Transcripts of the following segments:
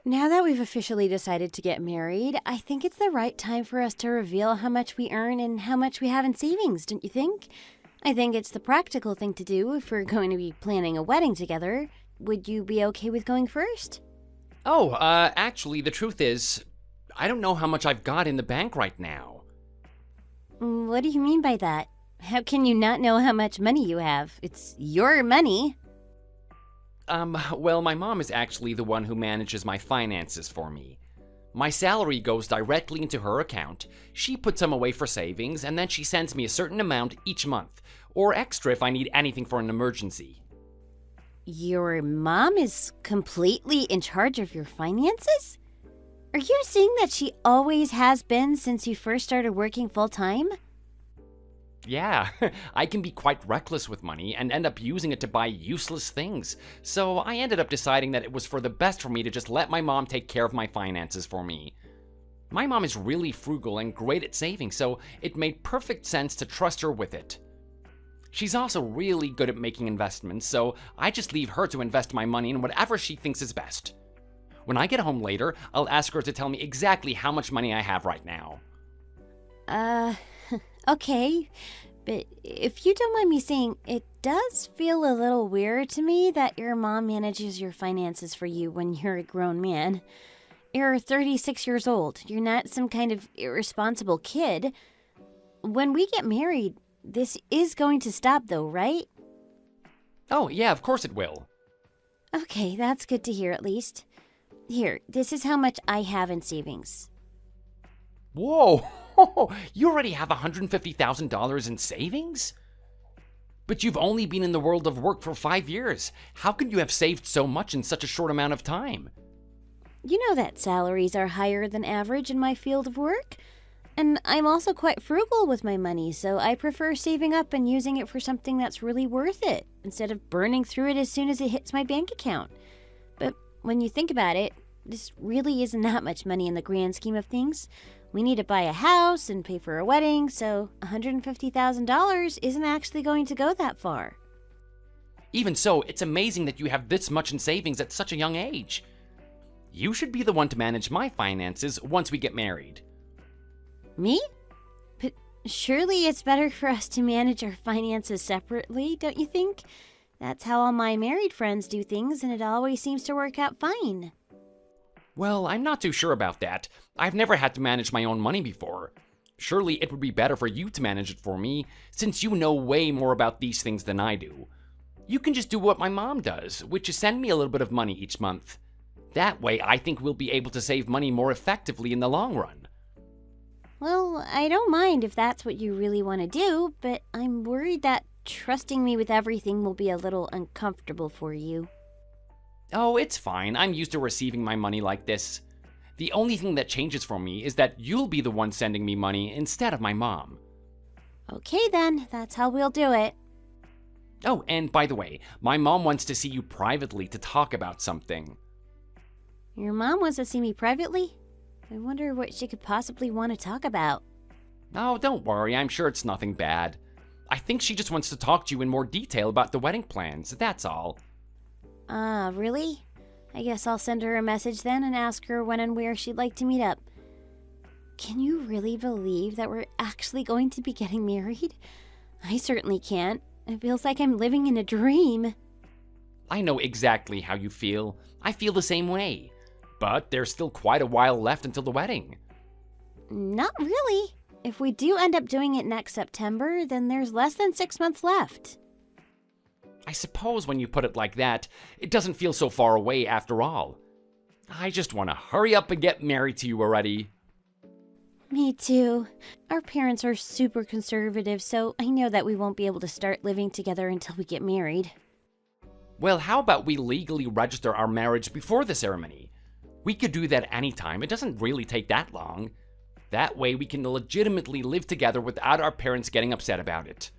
Now that we've officially decided to get married, I think it's the right time for us to reveal how much we earn and how much we have in savings, don't you think? I think it's the practical thing to do if we're going to be planning a wedding together. Would you be okay with going first? Actually, the truth is, I don't know how much I've got in the bank right now. What do you mean by that? How can you not know how much money you have? It's your money. Well, my mom is actually the one who manages my finances for me. My salary goes directly into her account, she puts some away for savings, and then she sends me a certain amount each month, or extra if I need anything for an emergency. Your mom is completely in charge of your finances? Are you saying that she always has been since you first started working full-time? Yeah, I can be quite reckless with money and end up using it to buy useless things, so I ended up deciding that it was for the best for me to just let my mom take care of my finances for me. My mom is really frugal and great at saving, so it made perfect sense to trust her with it. She's also really good at making investments, so I just leave her to invest my money in whatever she thinks is best. When I get home later, I'll ask her to tell me exactly how much money I have right now. Okay, but if you don't mind me saying, it does feel a little weird to me that your mom manages your finances for you when you're a grown man. You're 36 years old. You're not some kind of irresponsible kid. When we get married, this is going to stop though, right? Oh, yeah, of course it will. Okay, that's good to hear at least. Here, this is how much I have in savings. Whoa! You already have $150,000 in savings? But you've only been in the world of work for 5 years. How could you have saved so much in such a short amount of time? You know that salaries are higher than average in my field of work. And I'm also quite frugal with my money, so I prefer saving up and using it for something that's really worth it, instead of burning through it as soon as it hits my bank account. But when you think about it, this really isn't that much money in the grand scheme of things. We need to buy a house and pay for a wedding, so $150,000 isn't actually going to go that far. Even so, it's amazing that you have this much in savings at such a young age. You should be the one to manage my finances once we get married. Me? But surely it's better for us to manage our finances separately, don't you think? That's how all my married friends do things, and it always seems to work out fine. Well, I'm not too sure about that. I've never had to manage my own money before. Surely it would be better for you to manage it for me, since you know way more about these things than I do. You can just do what my mom does, which is send me a little bit of money each month. That way, I think we'll be able to save money more effectively in the long run. Well, I don't mind if that's what you really want to do, but I'm worried that trusting me with everything will be a little uncomfortable for you. Oh, it's fine. I'm used to receiving my money like this. The only thing that changes for me is that you'll be the one sending me money instead of my mom. Okay then, that's how we'll do it. Oh, and by the way, my mom wants to see you privately to talk about something. Your mom wants to see me privately? I wonder what she could possibly want to talk about. Oh, don't worry. I'm sure it's nothing bad. I think she just wants to talk to you in more detail about the wedding plans, that's all. Really? I guess I'll send her a message then and ask her when and where she'd like to meet up. Can you really believe that we're actually going to be getting married? I certainly can't. It feels like I'm living in a dream. I know exactly how you feel. I feel the same way. But there's still quite a while left until the wedding. Not really. If we do end up doing it next September, then there's less than 6 months left. I suppose when you put it like that, it doesn't feel so far away after all. I just want to hurry up and get married to you already. Me too. Our parents are super conservative, so I know that we won't be able to start living together until we get married. Well, how about we legally register our marriage before the ceremony? We could do that anytime. It doesn't really take that long. That way we can legitimately live together without our parents getting upset about it.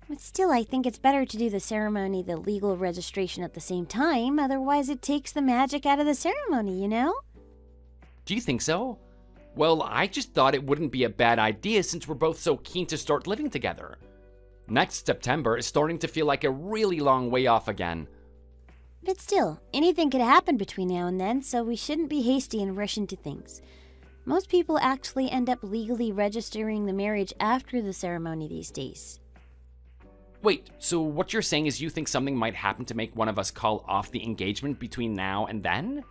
But still, I think it's better to do the ceremony, the legal registration at the same time. Otherwise, it takes the magic out of the ceremony, you know? Do you think so? Well, I just thought it wouldn't be a bad idea since we're both so keen to start living together. Next September is starting to feel like a really long way off again. But still, anything could happen between now and then, so we shouldn't be hasty and rush into things. Most people actually end up legally registering the marriage after the ceremony these days. Wait, so what you're saying is you think something might happen to make one of us call off the engagement between now and then?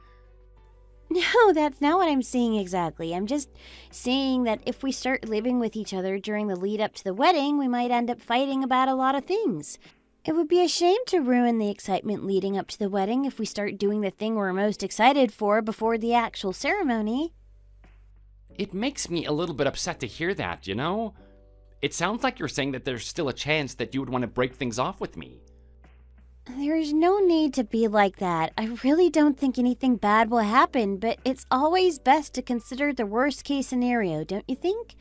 No, that's not what I'm saying exactly. I'm just saying that if we start living with each other during the lead up to the wedding, we might end up fighting about a lot of things. It would be a shame to ruin the excitement leading up to the wedding if we start doing the thing we're most excited for before the actual ceremony. It makes me a little bit upset to hear that, you know? It sounds like you're saying that there's still a chance that you would want to break things off with me. There's no need to be like that. I really don't think anything bad will happen, but it's always best to consider the worst case scenario, don't you think?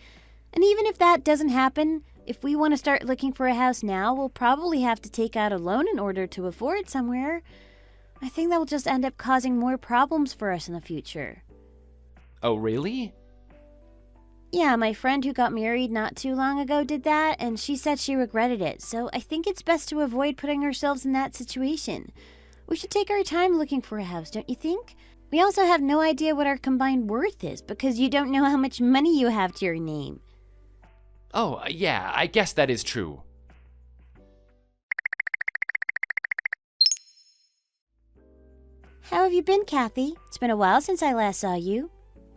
And even if that doesn't happen, if we want to start looking for a house now, we'll probably have to take out a loan in order to afford somewhere. I think that will just end up causing more problems for us in the future. Oh, really? Yeah, my friend who got married not too long ago did that, and she said she regretted it, so I think it's best to avoid putting ourselves in that situation. We should take our time looking for a house, don't you think? We also have no idea what our combined worth is, because you don't know how much money you have to your name. Oh, yeah, I guess that is true. How have you been, Kathy? It's been a while since I last saw you.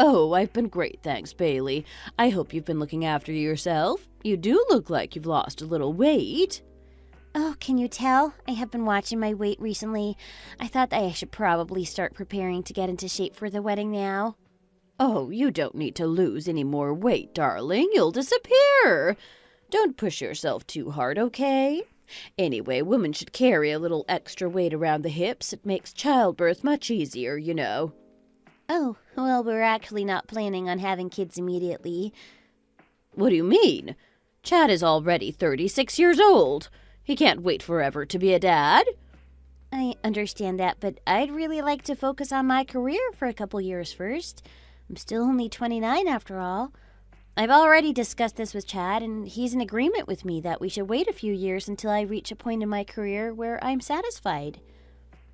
Oh, I've been great, thanks, Bailey. I hope you've been looking after yourself. You do look like you've lost a little weight. Oh, can you tell? I have been watching my weight recently. I thought that I should probably start preparing to get into shape for the wedding now. Oh, you don't need to lose any more weight, darling. You'll disappear. Don't push yourself too hard, okay? Anyway, women should carry a little extra weight around the hips. It makes childbirth much easier, you know. Oh, well, we're actually not planning on having kids immediately. What do you mean? Chad is already 36 years old. He can't wait forever to be a dad. I understand that, but I'd really like to focus on my career for a couple years first. I'm still only 29 after all. I've already discussed this with Chad, and he's in agreement with me that we should wait a few years until I reach a point in my career where I'm satisfied.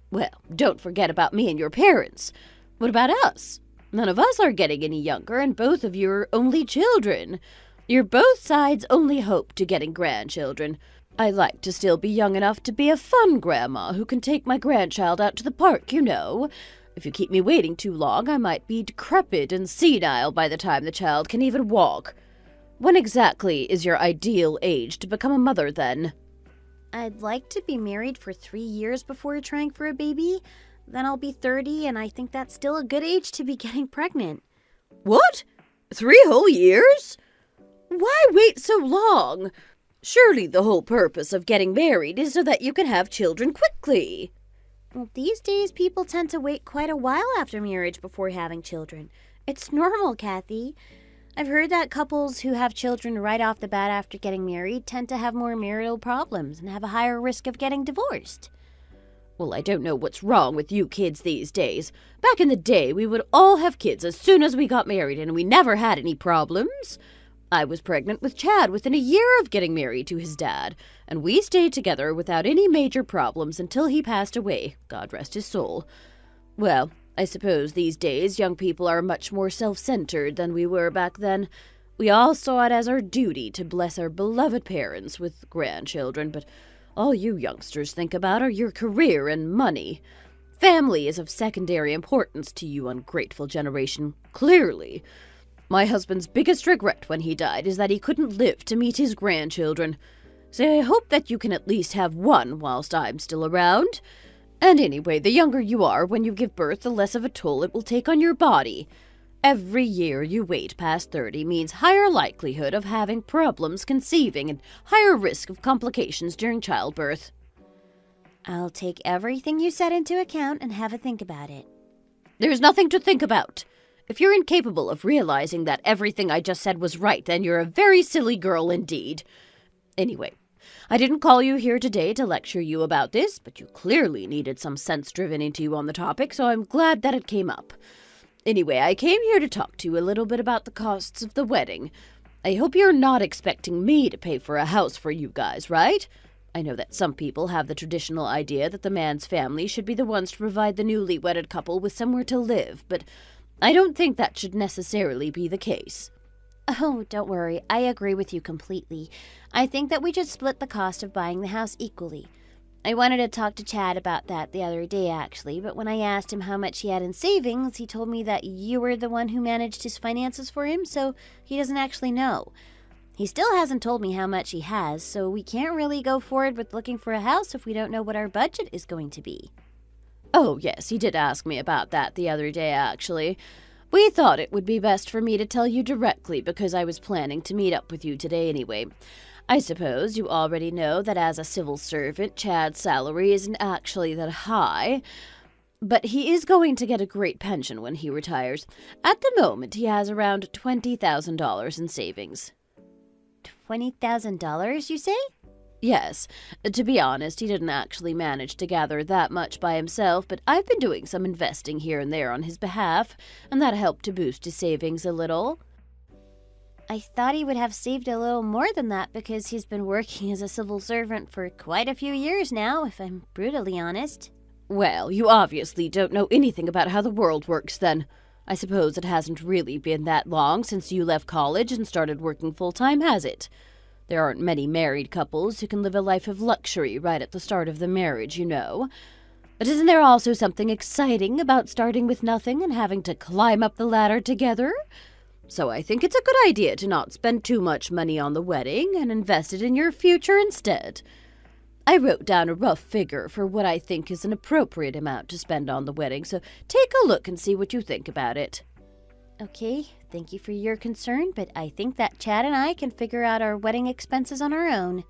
Well, don't forget about me and your parents. What about us? None of us are getting any younger, and both of you are only children. You're both sides' only hope to getting grandchildren. I like to still be young enough to be a fun grandma who can take my grandchild out to the park, you know. If you keep me waiting too long, I might be decrepit and senile by the time the child can even walk. When exactly is your ideal age to become a mother, then? I'd like to be married for 3 years before trying for a baby. Then I'll be 30, and I think that's still a good age to be getting pregnant. What? 3 whole years? Why wait so long? Surely the whole purpose of getting married is so that you can have children quickly. Well, these days people tend to wait quite a while after marriage before having children. It's normal, Kathy. I've heard that couples who have children right off the bat after getting married tend to have more marital problems and have a higher risk of getting divorced. Well, I don't know what's wrong with you kids these days. Back in the day, we would all have kids as soon as we got married, and we never had any problems. I was pregnant with Chad within a year of getting married to his dad, and we stayed together without any major problems until he passed away, God rest his soul. Well, I suppose these days young people are much more self-centered than we were back then. We all saw it as our duty to bless our beloved parents with grandchildren, but all you youngsters think about are your career and money. Family is of secondary importance to you ungrateful generation, clearly. My husband's biggest regret when he died is that he couldn't live to meet his grandchildren. So I hope that you can at least have one whilst I'm still around. And anyway, the younger you are when you give birth, the less of a toll it will take on your body. Every year you wait past 30 means higher likelihood of having problems conceiving and higher risk of complications during childbirth. I'll take everything you said into account and have a think about it. There's nothing to think about. If you're incapable of realizing that everything I just said was right, then you're a very silly girl indeed. Anyway, I didn't call you here today to lecture you about this, but you clearly needed some sense driven into you on the topic, so I'm glad that it came up. Anyway, I came here to talk to you a little bit about the costs of the wedding. I hope you're not expecting me to pay for a house for you guys, right? I know that some people have the traditional idea that the man's family should be the ones to provide the newly wedded couple with somewhere to live, but I don't think that should necessarily be the case. Oh, don't worry. I agree with you completely. I think that we should split the cost of buying the house equally. I wanted to talk to Chad about that the other day, actually, but when I asked him how much he had in savings, he told me that you were the one who managed his finances for him, so he doesn't actually know. He still hasn't told me how much he has, so we can't really go forward with looking for a house if we don't know what our budget is going to be. Oh, yes, he did ask me about that the other day, actually. We thought it would be best for me to tell you directly because I was planning to meet up with you today anyway. I suppose you already know that as a civil servant, Chad's salary isn't actually that high, but he is going to get a great pension when he retires. At the moment, he has around $20,000 in savings. $20,000, you say? Yes. To be honest, he didn't actually manage to gather that much by himself, but I've been doing some investing here and there on his behalf, and that helped to boost his savings a little. I thought he would have saved a little more than that because he's been working as a civil servant for quite a few years now, if I'm brutally honest. Well, you obviously don't know anything about how the world works then. I suppose it hasn't really been that long since you left college and started working full-time, has it? There aren't many married couples who can live a life of luxury right at the start of the marriage, you know. But isn't there also something exciting about starting with nothing and having to climb up the ladder together? So I think it's a good idea to not spend too much money on the wedding and invest it in your future instead. I wrote down a rough figure for what I think is an appropriate amount to spend on the wedding, so take a look and see what you think about it. Okay, thank you for your concern, but I think that Chad and I can figure out our wedding expenses on our own.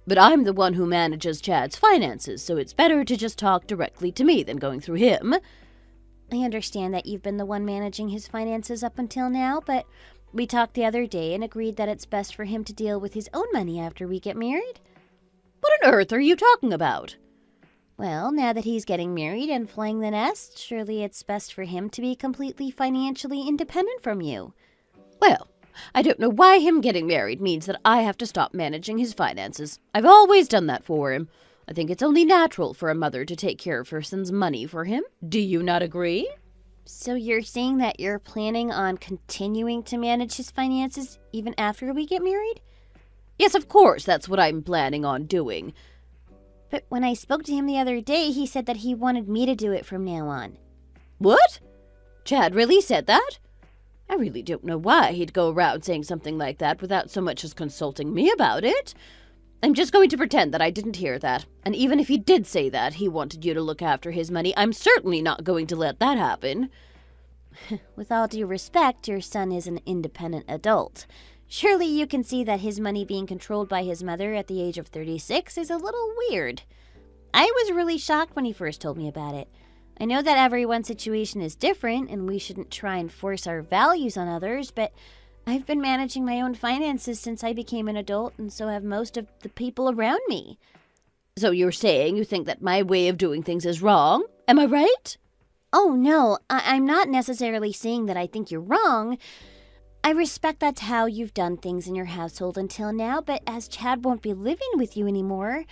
But I'm the one who manages Chad's finances, so it's better to just talk directly to me than going through him. I understand that you've been the one managing his finances up until now, but we talked the other day and agreed that it's best for him to deal with his own money after we get married. What on earth are you talking about? Well, now that he's getting married and flying the nest, surely it's best for him to be completely financially independent from you. Well, I don't know why him getting married means that I have to stop managing his finances. I've always done that for him. I think it's only natural for a mother to take care of her son's money for him. Do you not agree? So you're saying that you're planning on continuing to manage his finances even after we get married? Yes, of course, that's what I'm planning on doing. But when I spoke to him the other day, he said that he wanted me to do it from now on. What? Chad really said that? I really don't know why he'd go around saying something like that without so much as consulting me about it. I'm just going to pretend that I didn't hear that. And even if he did say that he wanted you to look after his money, I'm certainly not going to let that happen. With all due respect, your son is an independent adult. Surely you can see that his money being controlled by his mother at the age of 36 is a little weird. I was really shocked when he first told me about it. I know that everyone's situation is different and we shouldn't try and force our values on others, but I've been managing my own finances since I became an adult, and so have most of the people around me. So you're saying you think that my way of doing things is wrong? Am I right? Oh, no, I'm not necessarily saying that I think you're wrong. I respect that's how you've done things in your household until now, but as Chad won't be living with you anymore,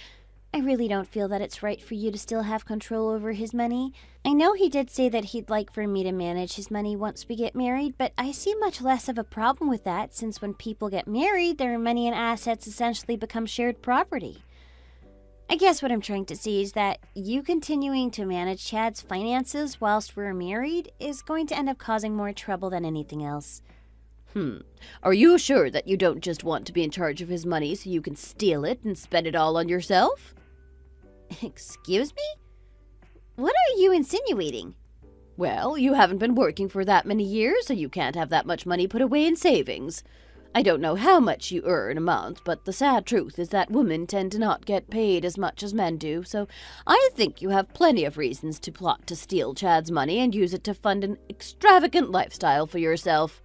I really don't feel that it's right for you to still have control over his money. I know he did say that he'd like for me to manage his money once we get married, but I see much less of a problem with that since when people get married, their money and assets essentially become shared property. I guess what I'm trying to say is that you continuing to manage Chad's finances whilst we're married is going to end up causing more trouble than anything else. Are you sure that you don't just want to be in charge of his money so you can steal it and spend it all on yourself? Excuse me? What are you insinuating? Well, you haven't been working for that many years, so you can't have that much money put away in savings. I don't know how much you earn a month, but the sad truth is that women tend to not get paid as much as men do, so I think you have plenty of reasons to plot to steal Chad's money and use it to fund an extravagant lifestyle for yourself.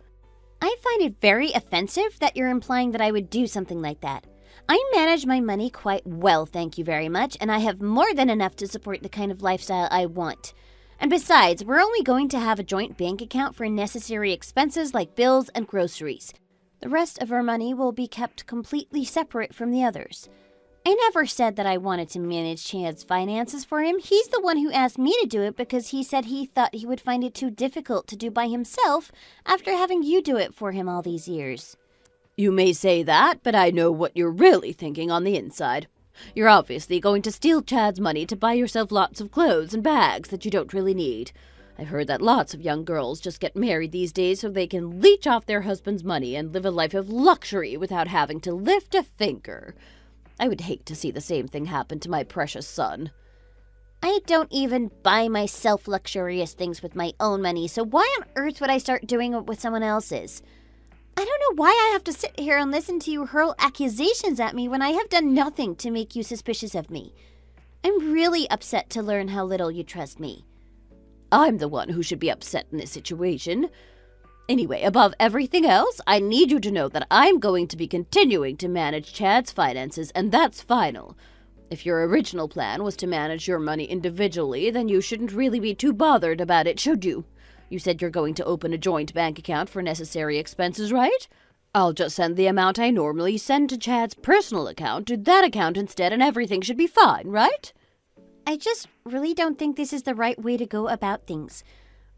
I find it very offensive that you're implying that I would do something like that. I manage my money quite well, thank you very much, and I have more than enough to support the kind of lifestyle I want. And besides, we're only going to have a joint bank account for necessary expenses like bills and groceries. The rest of our money will be kept completely separate from the others. I never said that I wanted to manage Chad's finances for him. He's the one who asked me to do it because he said he thought he would find it too difficult to do by himself after having you do it for him all these years. You may say that, but I know what you're really thinking on the inside. You're obviously going to steal Chad's money to buy yourself lots of clothes and bags that you don't really need. I've heard that lots of young girls just get married these days so they can leech off their husband's money and live a life of luxury without having to lift a finger. I would hate to see the same thing happen to my precious son. I don't even buy myself luxurious things with my own money, so why on earth would I start doing it with someone else's? I don't know why I have to sit here and listen to you hurl accusations at me when I have done nothing to make you suspicious of me. I'm really upset to learn how little you trust me. I'm the one who should be upset in this situation. Anyway, above everything else, I need you to know that I'm going to be continuing to manage Chad's finances, and that's final. If your original plan was to manage your money individually, then you shouldn't really be too bothered about it, should you? You said you're going to open a joint bank account for necessary expenses, right? I'll just send the amount I normally send to Chad's personal account to that account instead, and everything should be fine, right? I just really don't think this is the right way to go about things.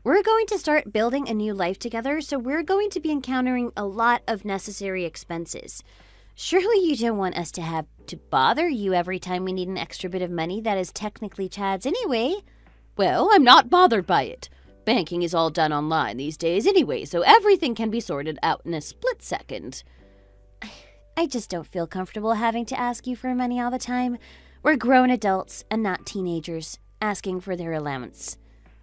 We're going to start building a new life together, so we're going to be encountering a lot of necessary expenses. Surely you don't want us to have to bother you every time we need an extra bit of money that is technically Chad's anyway. Well, I'm not bothered by it. Banking is all done online these days anyway, so everything can be sorted out in a split second. I just don't feel comfortable having to ask you for money all the time. We're grown adults and not teenagers asking for their allowance.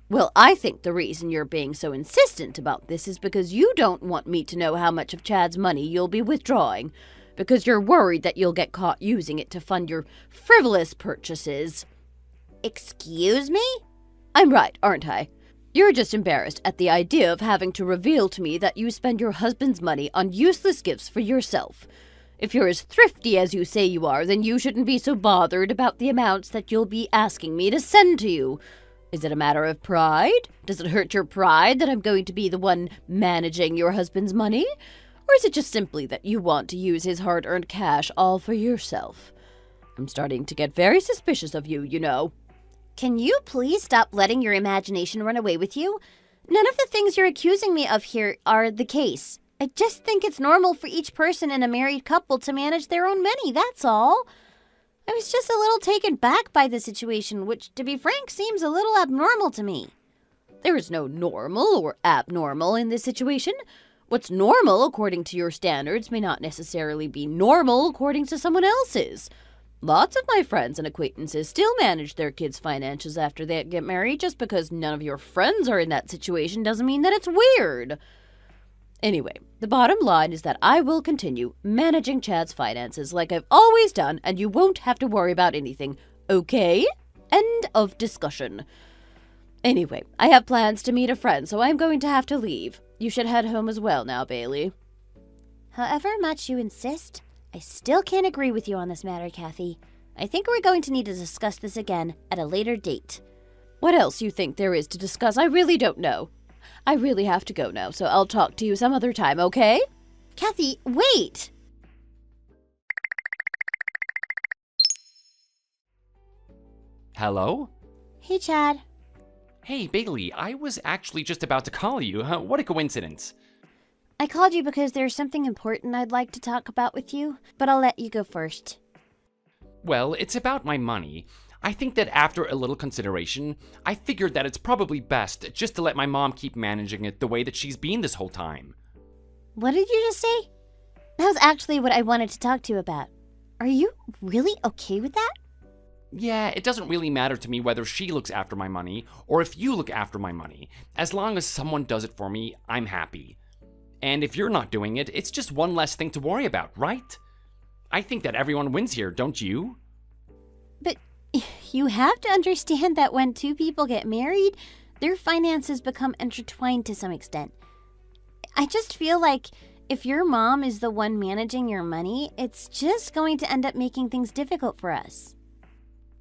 Well, I think the reason you're being so insistent about this is because you don't want me to know how much of Chad's money you'll be withdrawing, because you're worried that you'll get caught using it to fund your frivolous purchases. Excuse me? I'm right, aren't I? You're just embarrassed at the idea of having to reveal to me that you spend your husband's money on useless gifts for yourself. If you're as thrifty as you say you are, then you shouldn't be so bothered about the amounts that you'll be asking me to send to you. Is it a matter of pride? Does it hurt your pride that I'm going to be the one managing your husband's money? Or is it just simply that you want to use his hard-earned cash all for yourself? I'm starting to get very suspicious of you, you know. Can you please stop letting your imagination run away with you? None of the things you're accusing me of here are the case. I just think it's normal for each person in a married couple to manage their own money, that's all. I was just a little taken back by the situation, which, to be frank, seems a little abnormal to me. There is no normal or abnormal in this situation. What's normal according to your standards may not necessarily be normal according to someone else's. Lots of my friends and acquaintances still manage their kids' finances after they get married. Just because none of your friends are in that situation doesn't mean that it's weird. Anyway, the bottom line is that I will continue managing Chad's finances like I've always done, and you won't have to worry about anything, okay? End of discussion. Anyway, I have plans to meet a friend, so I'm going to have to leave. You should head home as well now, Bailey. However much you insist, I still can't agree with you on this matter, Kathy. I think we're going to need to discuss this again at a later date. What else you think there is to discuss? I really don't know. I really have to go now, so I'll talk to you some other time, okay? Kathy, wait! Hello? Hey, Chad. Hey, Bailey, I was actually just about to call you. What a coincidence. I called you because there's something important I'd like to talk about with you, but I'll let you go first. Well, it's about my money. I think that after a little consideration, I figured that it's probably best just to let my mom keep managing it the way that she's been this whole time. What did you just say? That was actually what I wanted to talk to you about. Are you really okay with that? Yeah, it doesn't really matter to me whether she looks after my money or if you look after my money. As long as someone does it for me, I'm happy. And if you're not doing it, it's just one less thing to worry about, right? I think that everyone wins here, don't you? But you have to understand that when two people get married, their finances become intertwined to some extent. I just feel like if your mom is the one managing your money, it's just going to end up making things difficult for us.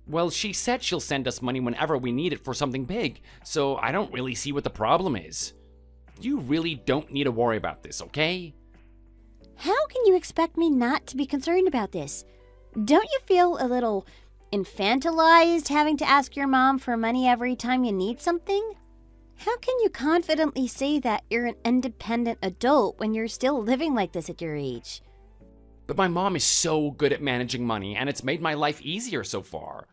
Well, she said she'll send us money whenever we need it for something big, so I don't really see what the problem is. You really don't need to worry about this, okay? How can you expect me not to be concerned about this? Don't you feel a little infantilized having to ask your mom for money every time you need something? How can you confidently say that you're an independent adult when you're still living like this at your age? But my mom is so good at managing money, and it's made my life easier so far.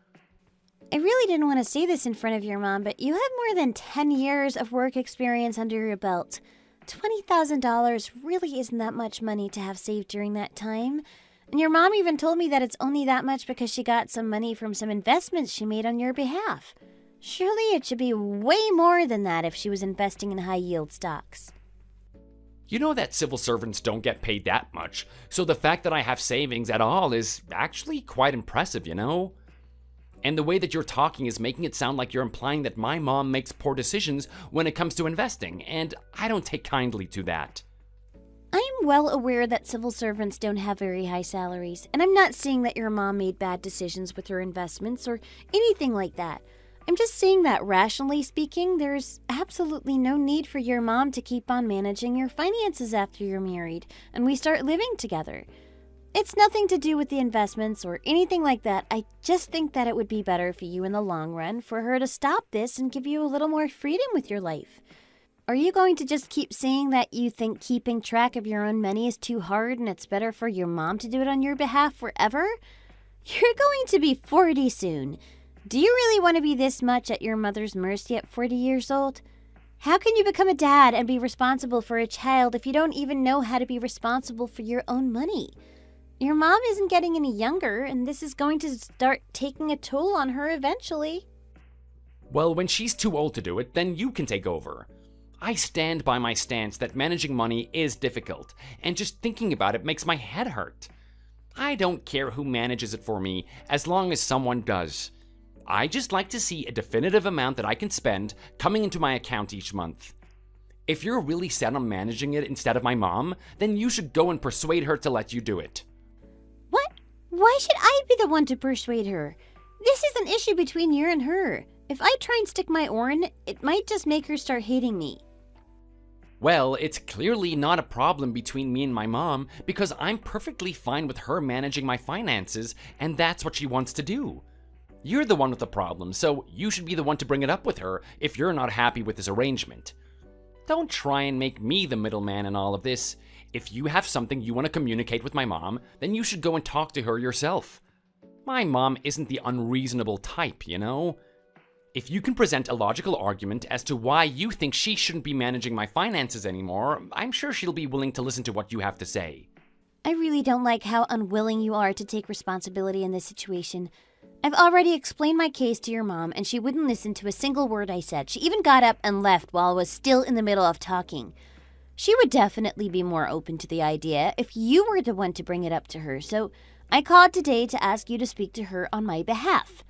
I really didn't want to say this in front of your mom, but you have more than 10 years of work experience under your belt. $20,000 really isn't that much money to have saved during that time. And your mom even told me that it's only that much because she got some money from some investments she made on your behalf. Surely it should be way more than that if she was investing in high-yield stocks. You know that civil servants don't get paid that much, so the fact that I have savings at all is actually quite impressive, you know? And the way that you're talking is making it sound like you're implying that my mom makes poor decisions when it comes to investing, and I don't take kindly to that. I am well aware that civil servants don't have very high salaries, and I'm not saying that your mom made bad decisions with her investments or anything like that. I'm just saying that rationally speaking, there's absolutely no need for your mom to keep on managing your finances after you're married and we start living together. It's nothing to do with the investments or anything like that. I just think that it would be better for you in the long run for her to stop this and give you a little more freedom with your life. Are you going to just keep saying that you think keeping track of your own money is too hard and it's better for your mom to do it on your behalf forever? You're going to be 40 soon. Do you really want to be this much at your mother's mercy at 40 years old? How can you become a dad and be responsible for a child if you don't even know how to be responsible for your own money? Your mom isn't getting any younger, and this is going to start taking a toll on her eventually. Well, when she's too old to do it, then you can take over. I stand by my stance that managing money is difficult, and just thinking about it makes my head hurt. I don't care who manages it for me, as long as someone does. I just like to see a definitive amount that I can spend coming into my account each month. If you're really set on managing it instead of my mom, then you should go and persuade her to let you do it. What? Why should I be the one to persuade her? This is an issue between you and her. If I try and stick my oar in, it might just make her start hating me. Well, it's clearly not a problem between me and my mom because I'm perfectly fine with her managing my finances, and that's what she wants to do. You're the one with the problem, so you should be the one to bring it up with her if you're not happy with this arrangement. Don't try and make me the middleman in all of this. If you have something you want to communicate with my mom, then you should go and talk to her yourself. My mom isn't the unreasonable type, you know? If you can present a logical argument as to why you think she shouldn't be managing my finances anymore, I'm sure she'll be willing to listen to what you have to say. I really don't like how unwilling you are to take responsibility in this situation. I've already explained my case to your mom, and she wouldn't listen to a single word I said. She even got up and left while I was still in the middle of talking. She would definitely be more open to the idea if you were the one to bring it up to her, so I called today to ask you to speak to her on my behalf.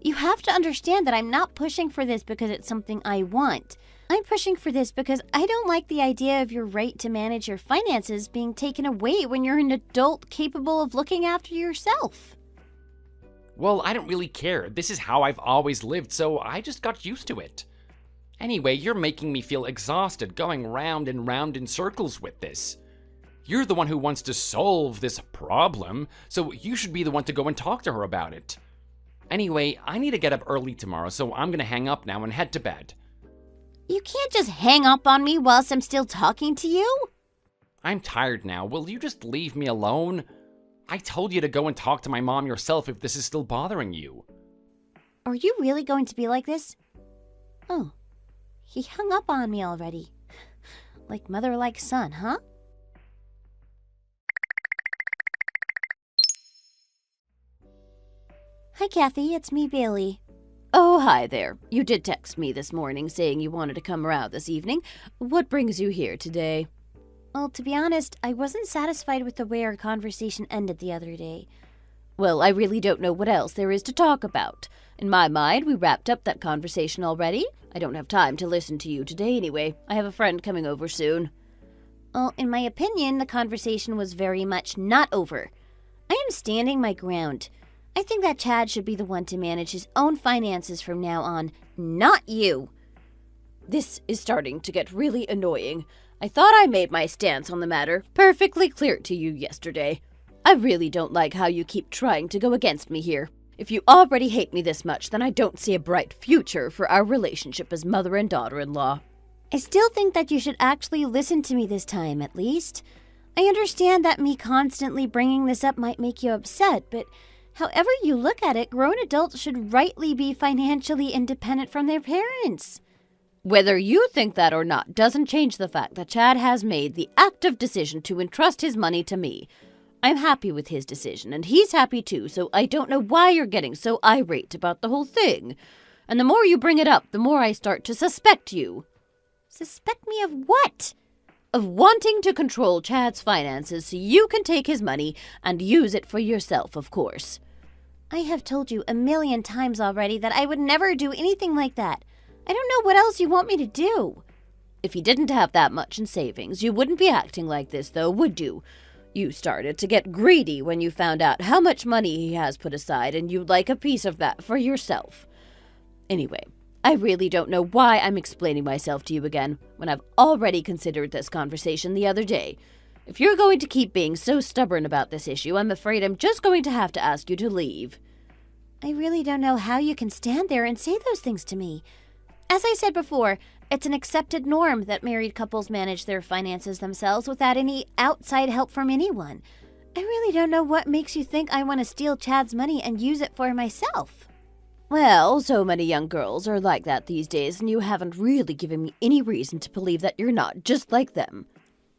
You have to understand that I'm not pushing for this because it's something I want. I'm pushing for this because I don't like the idea of your right to manage your finances being taken away when you're an adult capable of looking after yourself. Well, I don't really care. This is how I've always lived, so I just got used to it. Anyway, you're making me feel exhausted going round and round in circles with this. You're the one who wants to solve this problem, so you should be the one to go and talk to her about it. Anyway, I need to get up early tomorrow, so I'm gonna hang up now and head to bed. You can't just hang up on me whilst I'm still talking to you. I'm tired now. Will you just leave me alone? I told you to go and talk to my mom yourself if this is still bothering you. Are you really going to be like this? Oh, he hung up on me already. Like mother, like son, huh? Hi, Kathy. It's me, Bailey. Oh, hi there. You did text me this morning saying you wanted to come around this evening. What brings you here today? Well, to be honest, I wasn't satisfied with the way our conversation ended the other day. Well, I really don't know what else there is to talk about. In my mind, we wrapped up that conversation already. I don't have time to listen to you today anyway. I have a friend coming over soon. Well, in my opinion, the conversation was very much not over. I am standing my ground. I think that Chad should be the one to manage his own finances from now on, not you. This is starting to get really annoying. I thought I made my stance on the matter perfectly clear to you yesterday. I really don't like how you keep trying to go against me here. If you already hate me this much, then I don't see a bright future for our relationship as mother and daughter-in-law. I still think that you should actually listen to me this time, at least. I understand that me constantly bringing this up might make you upset, but however you look at it, grown adults should rightly be financially independent from their parents. Whether you think that or not doesn't change the fact that Chad has made the active decision to entrust his money to me. I'm happy with his decision, and he's happy too, so I don't know why you're getting so irate about the whole thing. And the more you bring it up, the more I start to suspect you. Suspect me of what? Of wanting to control Chad's finances so you can take his money and use it for yourself, of course. I have told you 1,000,000 times already that I would never do anything like that. I don't know what else you want me to do. If you didn't have that much in savings, you wouldn't be acting like this, though, would you? You started to get greedy when you found out how much money he has put aside, and you'd like a piece of that for yourself. Anyway, I really don't know why I'm explaining myself to you again, when I've already considered this conversation the other day. If you're going to keep being so stubborn about this issue, I'm afraid I'm just going to have to ask you to leave. I really don't know how you can stand there and say those things to me. As I said before, it's an accepted norm that married couples manage their finances themselves without any outside help from anyone. I really don't know what makes you think I want to steal Chad's money and use it for myself. Well, so many young girls are like that these days, and you haven't really given me any reason to believe that you're not just like them.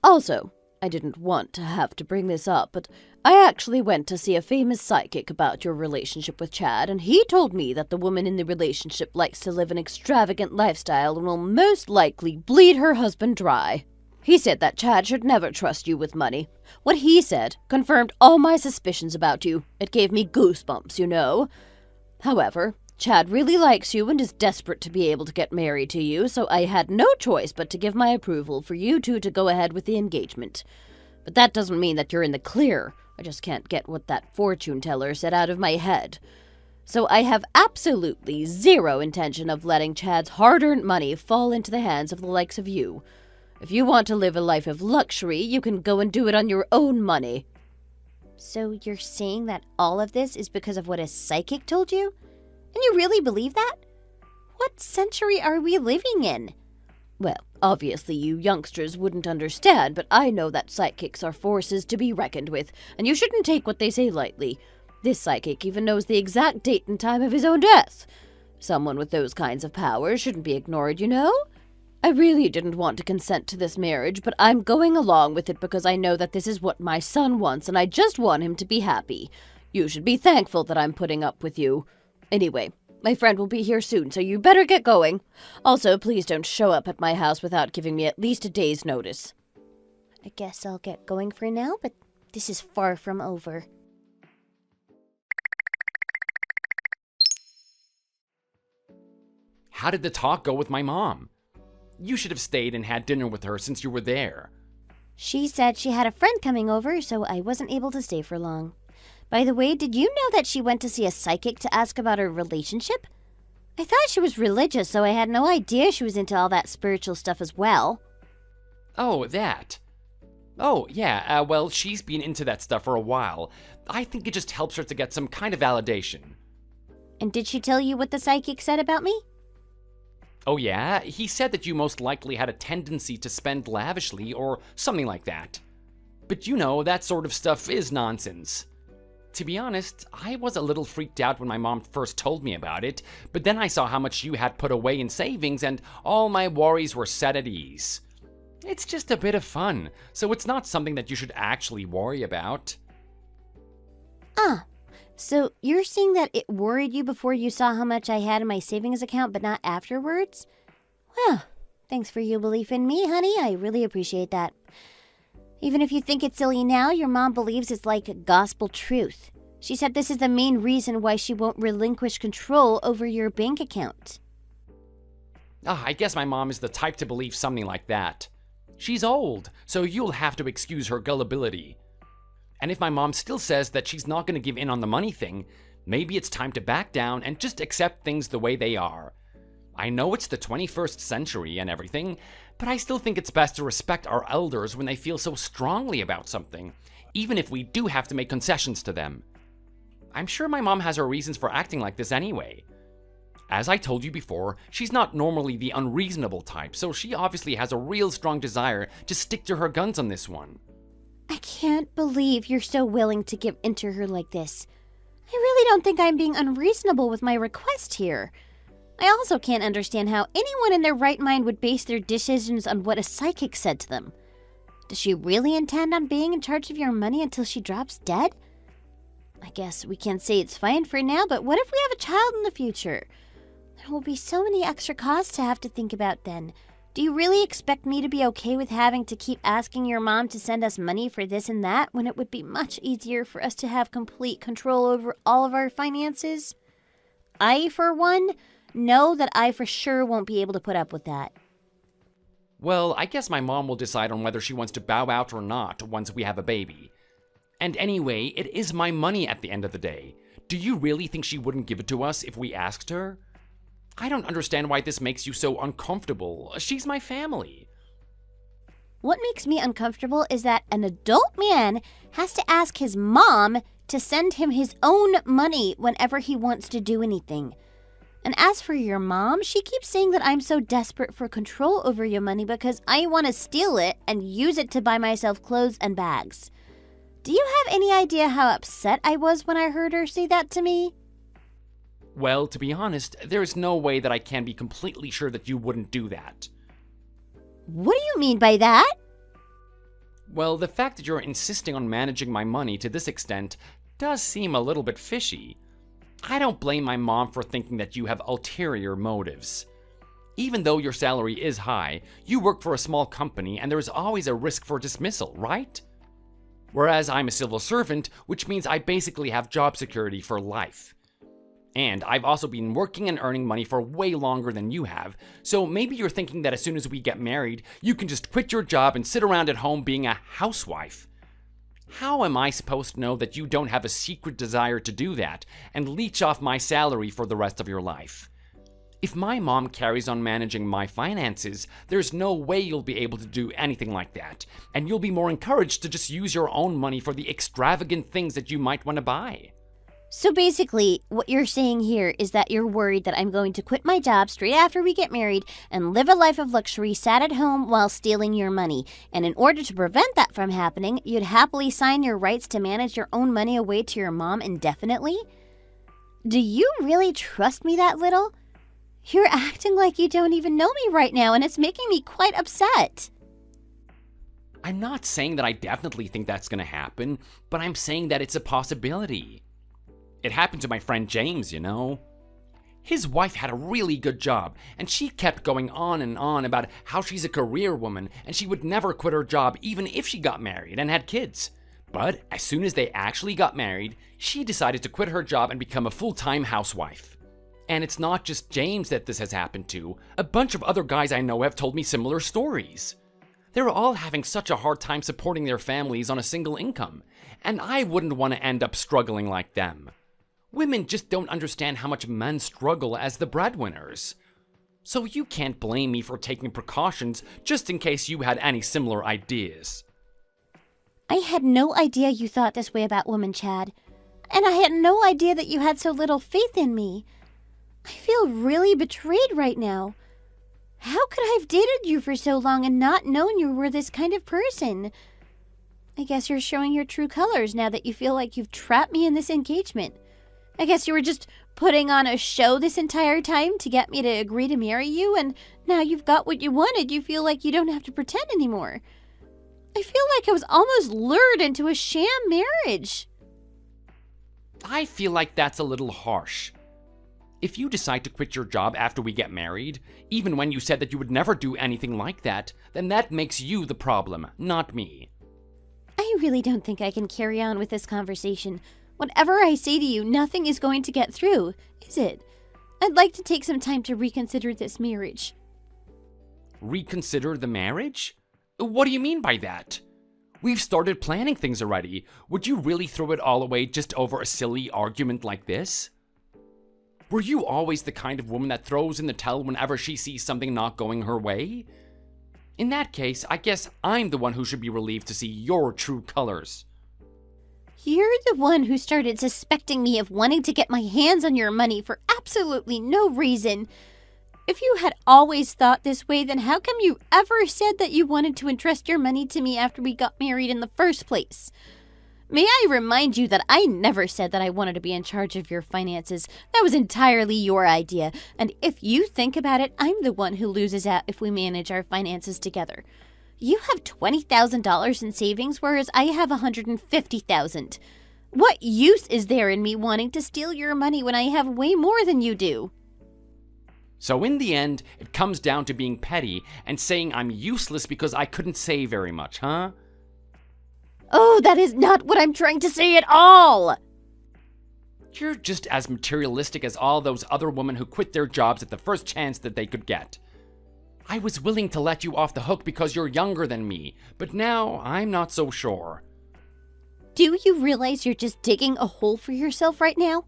Also, I didn't want to have to bring this up, but I actually went to see a famous psychic about your relationship with Chad, and he told me that the woman in the relationship likes to live an extravagant lifestyle and will most likely bleed her husband dry. He said that Chad should never trust you with money. What he said confirmed all my suspicions about you. It gave me goosebumps, you know. However, Chad really likes you and is desperate to be able to get married to you, so I had no choice but to give my approval for you two to go ahead with the engagement. But that doesn't mean that you're in the clear. I just can't get what that fortune teller said out of my head. So I have absolutely zero intention of letting Chad's hard-earned money fall into the hands of the likes of you. If you want to live a life of luxury, you can go and do it on your own money. So you're saying that all of this is because of what a psychic told you? And you really believe that? What century are we living in? Well, obviously you youngsters wouldn't understand, but I know that psychics are forces to be reckoned with, and you shouldn't take what they say lightly. This psychic even knows the exact date and time of his own death. Someone with those kinds of powers shouldn't be ignored, you know? I really didn't want to consent to this marriage, but I'm going along with it because I know that this is what my son wants, and I just want him to be happy. You should be thankful that I'm putting up with you. Anyway, my friend will be here soon, so you better get going. Also, please don't show up at my house without giving me at least a day's notice. I guess I'll get going for now, but this is far from over. How did the talk go with my mom? You should have stayed and had dinner with her since you were there. She said she had a friend coming over, so I wasn't able to stay for long. By the way, did you know that she went to see a psychic to ask about her relationship? I thought she was religious, so I had no idea she was into all that spiritual stuff as well. Oh, that. Oh, yeah, well, she's been into that stuff for a while. I think it just helps her to get some kind of validation. And did she tell you what the psychic said about me? Oh yeah? He said that you most likely had a tendency to spend lavishly or something like that. But you know, that sort of stuff is nonsense. To be honest, I was a little freaked out when my mom first told me about it, but then I saw how much you had put away in savings and all my worries were set at ease. It's just a bit of fun, so it's not something that you should actually worry about. So you're saying that it worried you before you saw how much I had in my savings account, but not afterwards? Well, thanks for your belief in me, honey. I really appreciate that. Even if you think it's silly now, your mom believes it's like gospel truth. She said this is the main reason why she won't relinquish control over your bank account. I guess my mom is the type to believe something like that. She's old, so you'll have to excuse her gullibility. And if my mom still says that she's not going to give in on the money thing, maybe it's time to back down and just accept things the way they are. I know it's the 21st century and everything, but I still think it's best to respect our elders when they feel so strongly about something, even if we do have to make concessions to them. I'm sure my mom has her reasons for acting like this anyway. As I told you before, she's not normally the unreasonable type, so she obviously has a real strong desire to stick to her guns on this one. I can't believe you're so willing to give in to her like this. I really don't think I'm being unreasonable with my request here. I also can't understand how anyone in their right mind would base their decisions on what a psychic said to them. Does she really intend on being in charge of your money until she drops dead? I guess we can't say it's fine for now, but what if we have a child in the future? There will be so many extra costs to have to think about then. Do you really expect me to be okay with having to keep asking your mom to send us money for this and that when it would be much easier for us to have complete control over all of our finances? I, for one, know that I for sure won't be able to put up with that. Well, I guess my mom will decide on whether she wants to bow out or not once we have a baby. And anyway, it is my money at the end of the day. Do you really think she wouldn't give it to us if we asked her? I don't understand why this makes you so uncomfortable. She's my family. What makes me uncomfortable is that an adult man has to ask his mom to send him his own money whenever he wants to do anything. And as for your mom, she keeps saying that I'm so desperate for control over your money because I want to steal it and use it to buy myself clothes and bags. Do you have any idea how upset I was when I heard her say that to me? Well, to be honest, there's no way that I can be completely sure that you wouldn't do that. What do you mean by that? Well, the fact that you're insisting on managing my money to this extent does seem a little bit fishy. I don't blame my mom for thinking that you have ulterior motives. Even though your salary is high, you work for a small company and there's always a risk for dismissal, right? Whereas I'm a civil servant, which means I basically have job security for life. And I've also been working and earning money for way longer than you have, so maybe you're thinking that as soon as we get married, you can just quit your job and sit around at home being a housewife. How am I supposed to know that you don't have a secret desire to do that and leech off my salary for the rest of your life? If my mom carries on managing my finances, there's no way you'll be able to do anything like that, and you'll be more encouraged to just use your own money for the extravagant things that you might want to buy. So basically, what you're saying here is that you're worried that I'm going to quit my job straight after we get married and live a life of luxury sat at home while stealing your money. And in order to prevent that from happening, you'd happily sign your rights to manage your own money away to your mom indefinitely? Do you really trust me that little? You're acting like you don't even know me right now, and it's making me quite upset. I'm not saying that I definitely think that's going to happen, but I'm saying that it's a possibility. It happened to my friend James, you know. His wife had a really good job, and she kept going on and on about how she's a career woman and she would never quit her job even if she got married and had kids. But as soon as they actually got married, she decided to quit her job and become a full-time housewife. And it's not just James that this has happened to. A bunch of other guys I know have told me similar stories. They're all having such a hard time supporting their families on a single income, and I wouldn't want to end up struggling like them. Women just don't understand how much men struggle as the breadwinners. So you can't blame me for taking precautions just in case you had any similar ideas. I had no idea you thought this way about women, Chad. And I had no idea that you had so little faith in me. I feel really betrayed right now. How could I have dated you for so long and not known you were this kind of person? I guess you're showing your true colors now that you feel like you've trapped me in this engagement. I guess you were just putting on a show this entire time to get me to agree to marry you, and now you've got what you wanted, you feel like you don't have to pretend anymore. I feel like I was almost lured into a sham marriage. I feel like that's a little harsh. If you decide to quit your job after we get married, even when you said that you would never do anything like that, then that makes you the problem, not me. I really don't think I can carry on with this conversation. Whatever I say to you, nothing is going to get through, is it? I'd like to take some time to reconsider this marriage. Reconsider the marriage? What do you mean by that? We've started planning things already. Would you really throw it all away just over a silly argument like this? Were you always the kind of woman that throws in the towel whenever she sees something not going her way? In that case, I guess I'm the one who should be relieved to see your true colors. You're the one who started suspecting me of wanting to get my hands on your money for absolutely no reason. If you had always thought this way, then how come you ever said that you wanted to entrust your money to me after we got married in the first place? May I remind you that I never said that I wanted to be in charge of your finances. That was entirely your idea. And if you think about it, I'm the one who loses out if we manage our finances together. You have $20,000 in savings, whereas I have $150,000. What use is there in me wanting to steal your money when I have way more than you do? So in the end, it comes down to being petty and saying I'm useless because I couldn't say very much, huh? Oh, that is not what I'm trying to say at all! You're just as materialistic as all those other women who quit their jobs at the first chance that they could get. I was willing to let you off the hook because you're younger than me, but now I'm not so sure. Do you realize you're just digging a hole for yourself right now?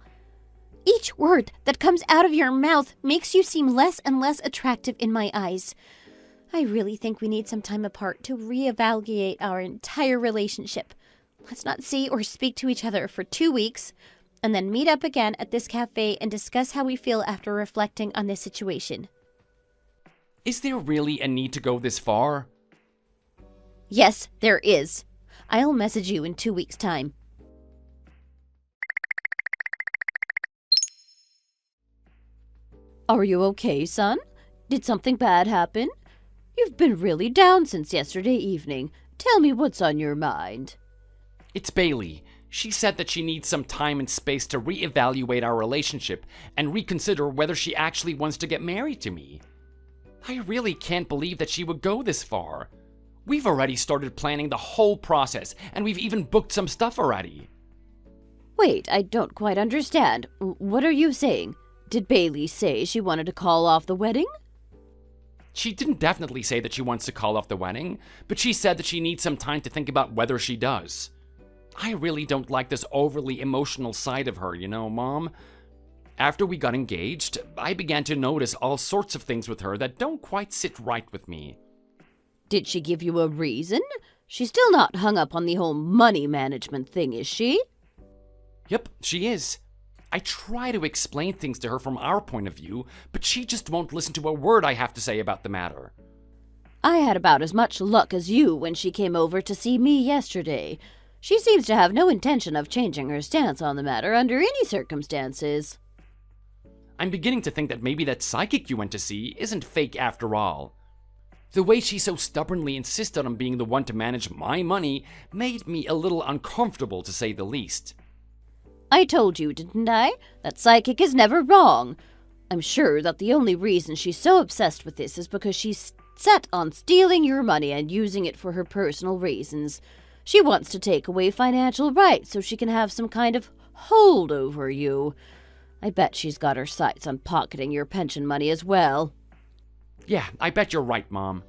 Each word that comes out of your mouth makes you seem less and less attractive in my eyes. I really think we need some time apart to reevaluate our entire relationship. Let's not see or speak to each other for 2 weeks, and then meet up again at this cafe and discuss how we feel after reflecting on this situation. Is there really a need to go this far? Yes, there is. I'll message you in 2 weeks' time. Are you okay, son? Did something bad happen? You've been really down since yesterday evening. Tell me what's on your mind. It's Bailey. She said that she needs some time and space to reevaluate our relationship and reconsider whether she actually wants to get married to me. I really can't believe that she would go this far. We've already started planning the whole process, and we've even booked some stuff already. Wait, I don't quite understand. What are you saying? Did Bailey say she wanted to call off the wedding? She didn't definitely say that she wants to call off the wedding, but she said that she needs some time to think about whether she does. I really don't like this overly emotional side of her, Mom. After we got engaged, I began to notice all sorts of things with her that don't quite sit right with me. Did she give you a reason? She's still not hung up on the whole money management thing, is she? Yep, she is. I try to explain things to her from our point of view, but she just won't listen to a word I have to say about the matter. I had about as much luck as you when she came over to see me yesterday. She seems to have no intention of changing her stance on the matter under any circumstances. I'm beginning to think that maybe that psychic you went to see isn't fake after all. The way she so stubbornly insisted on being the one to manage my money made me a little uncomfortable, to say the least. I told you, didn't I? That psychic is never wrong. I'm sure that the only reason she's so obsessed with this is because she's set on stealing your money and using it for her personal reasons. She wants to take away financial rights so she can have some kind of hold over you. I bet she's got her sights on pocketing your pension money as well. Yeah, I bet you're right, Mom.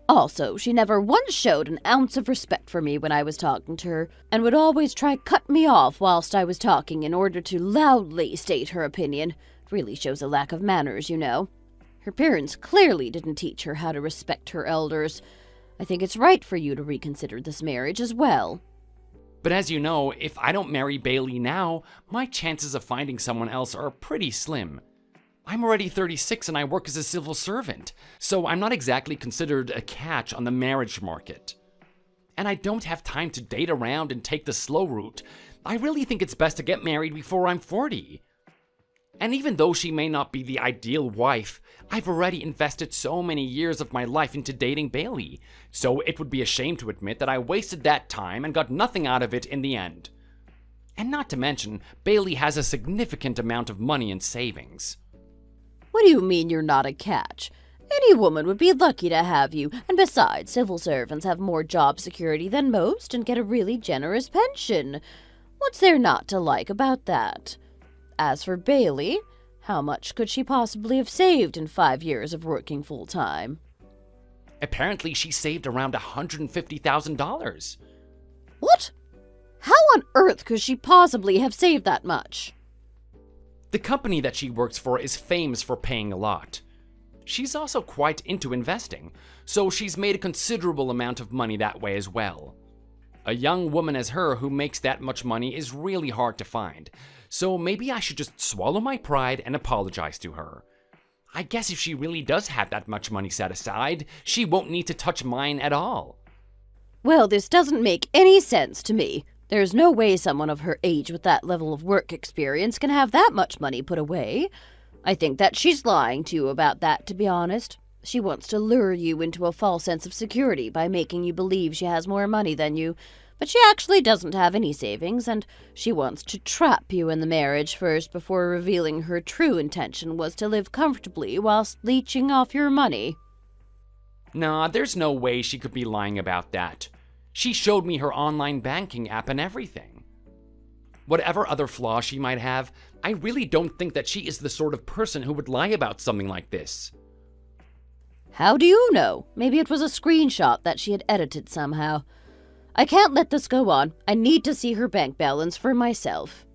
Also, she never once showed an ounce of respect for me when I was talking to her, and would always try cut me off whilst I was talking in order to loudly state her opinion. It really shows a lack of manners, Her parents clearly didn't teach her how to respect her elders. I think it's right for you to reconsider this marriage as well. But as you know, if I don't marry Bailey now, my chances of finding someone else are pretty slim. I'm already 36 and I work as a civil servant, so I'm not exactly considered a catch on the marriage market. And I don't have time to date around and take the slow route. I really think it's best to get married before I'm 40. And even though she may not be the ideal wife, I've already invested so many years of my life into dating Bailey, so it would be a shame to admit that I wasted that time and got nothing out of it in the end. And not to mention, Bailey has a significant amount of money in savings. What do you mean you're not a catch? Any woman would be lucky to have you, and besides, civil servants have more job security than most and get a really generous pension. What's there not to like about that? As for Bailey, how much could she possibly have saved in 5 years of working full-time? Apparently, she saved around $150,000. What? How on earth could she possibly have saved that much? The company that she works for is famous for paying a lot. She's also quite into investing, so she's made a considerable amount of money that way as well. A young woman as her who makes that much money is really hard to find, so maybe I should just swallow my pride and apologize to her. I guess if she really does have that much money set aside, she won't need to touch mine at all. Well, this doesn't make any sense to me. There's no way someone of her age with that level of work experience can have that much money put away. I think that she's lying to you about that, to be honest. She wants to lure you into a false sense of security by making you believe she has more money than you, but she actually doesn't have any savings, and she wants to trap you in the marriage first before revealing her true intention was to live comfortably whilst leeching off your money. Nah, there's no way she could be lying about that. She showed me her online banking app and everything. Whatever other flaw she might have, I really don't think that she is the sort of person who would lie about something like this. How do you know? Maybe it was a screenshot that she had edited somehow. I can't let this go on. I need to see her bank balance for myself.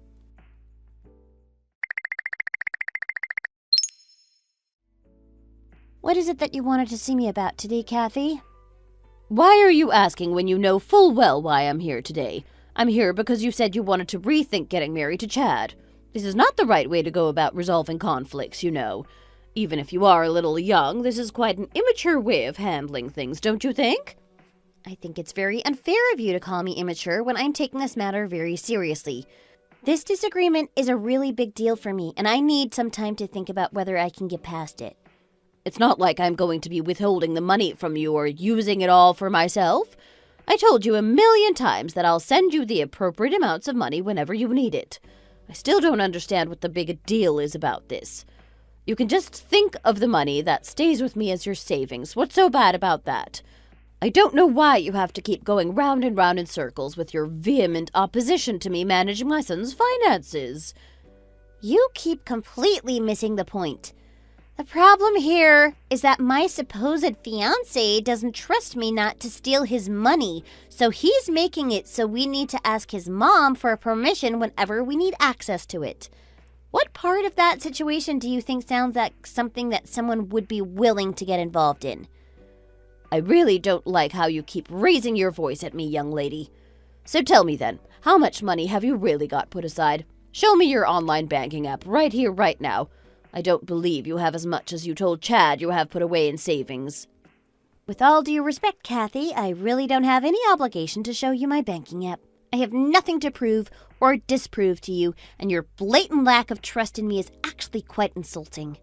What is it that you wanted to see me about today, Kathy? Why are you asking when you know full well why I'm here today? I'm here because you said you wanted to rethink getting married to Chad. This is not the right way to go about resolving conflicts, you know. Even if you are a little young, this is quite an immature way of handling things, don't you think? I think it's very unfair of you to call me immature when I'm taking this matter very seriously. This disagreement is a really big deal for me, and I need some time to think about whether I can get past it. It's not like I'm going to be withholding the money from you or using it all for myself. I told you 1,000,000 times that I'll send you the appropriate amounts of money whenever you need it. I still don't understand what the big deal is about this. You can just think of the money that stays with me as your savings. What's so bad about that? I don't know why you have to keep going round and round in circles with your vehement opposition to me managing my son's finances. You keep completely missing the point. The problem here is that my supposed fiancé doesn't trust me not to steal his money, so he's making it so we need to ask his mom for permission whenever we need access to it. What part of that situation do you think sounds like something that someone would be willing to get involved in? I really don't like how you keep raising your voice at me, young lady. So tell me then, how much money have you really got put aside? Show me your online banking app right here, right now. I don't believe you have as much as you told Chad you have put away in savings. With all due respect, Kathy, I really don't have any obligation to show you my banking app. I have nothing to prove or disprove to you, and your blatant lack of trust in me is actually quite insulting.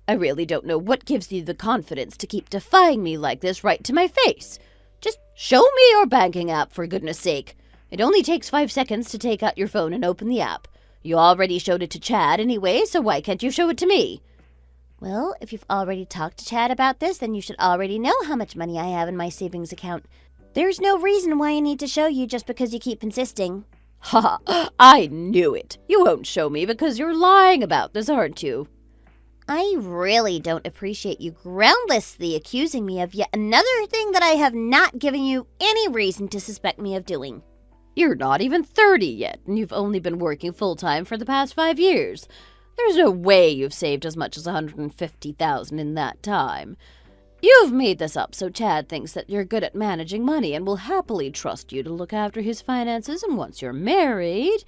I really don't know what gives you the confidence to keep defying me like this right to my face. Just show me your banking app, for goodness sake. It only takes 5 seconds to take out your phone and open the app. You already showed it to Chad anyway, so why can't you show it to me? Well, if you've already talked to Chad about this, then you should already know how much money I have in my savings account. There's no reason why I need to show you just because you keep insisting. Ha! I knew it. You won't show me because you're lying about this, aren't you? I really don't appreciate you groundlessly accusing me of yet another thing that I have not given you any reason to suspect me of doing. You're not even 30 yet, and you've only been working full-time for the past 5 years. There's no way you've saved as much as $150,000 in that time. You've made this up so Chad thinks that you're good at managing money and will happily trust you to look after his finances, and once you're married,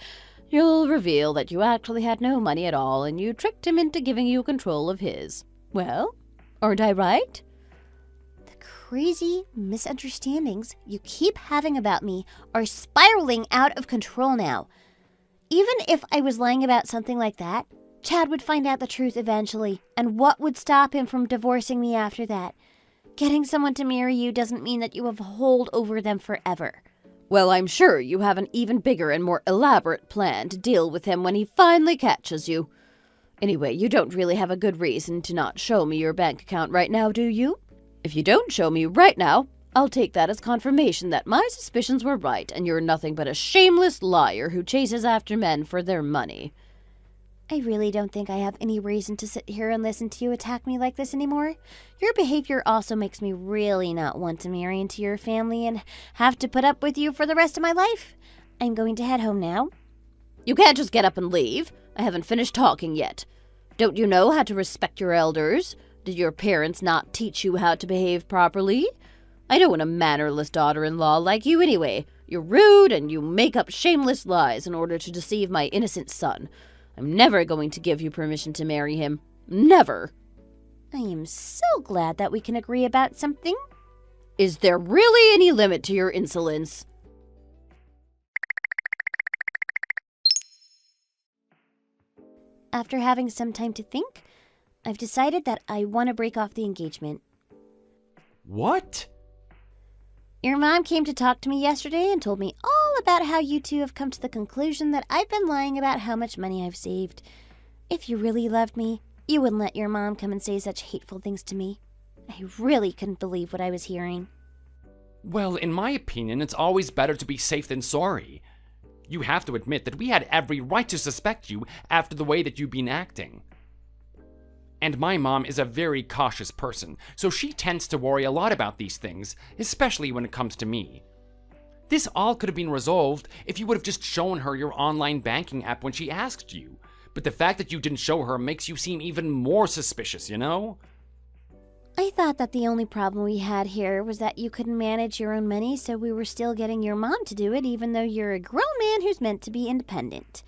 you'll reveal that you actually had no money at all and you tricked him into giving you control of his. Well, aren't I right? The crazy misunderstandings you keep having about me are spiraling out of control now. Even if I was lying about something like that, Chad would find out the truth eventually, and what would stop him from divorcing me after that? Getting someone to marry you doesn't mean that you have a hold over them forever. Well, I'm sure you have an even bigger and more elaborate plan to deal with him when he finally catches you. Anyway, you don't really have a good reason to not show me your bank account right now, do you? If you don't show me right now, I'll take that as confirmation that my suspicions were right and you're nothing but a shameless liar who chases after men for their money. I really don't think I have any reason to sit here and listen to you attack me like this anymore. Your behavior also makes me really not want to marry into your family and have to put up with you for the rest of my life. I'm going to head home now. You can't just get up and leave. I haven't finished talking yet. Don't you know how to respect your elders? Did your parents not teach you how to behave properly? I don't want a mannerless daughter-in-law like you anyway. You're rude and you make up shameless lies in order to deceive my innocent son. I'm never going to give you permission to marry him. Never. I am so glad that we can agree about something. Is there really any limit to your insolence? After having some time to think, I've decided that I want to break off the engagement. What? Your mom came to talk to me yesterday and told me all about how you two have come to the conclusion that I've been lying about how much money I've saved. If you really loved me, you wouldn't let your mom come and say such hateful things to me. I really couldn't believe what I was hearing. Well, in my opinion, it's always better to be safe than sorry. You have to admit that we had every right to suspect you after the way that you've been acting. And my mom is a very cautious person, so she tends to worry a lot about these things, especially when it comes to me. This all could have been resolved if you would have just shown her your online banking app when she asked you. But the fact that you didn't show her makes you seem even more suspicious, you know? I thought that the only problem we had here was that you couldn't manage your own money, so we were still getting your mom to do it, even though you're a grown man who's meant to be independent.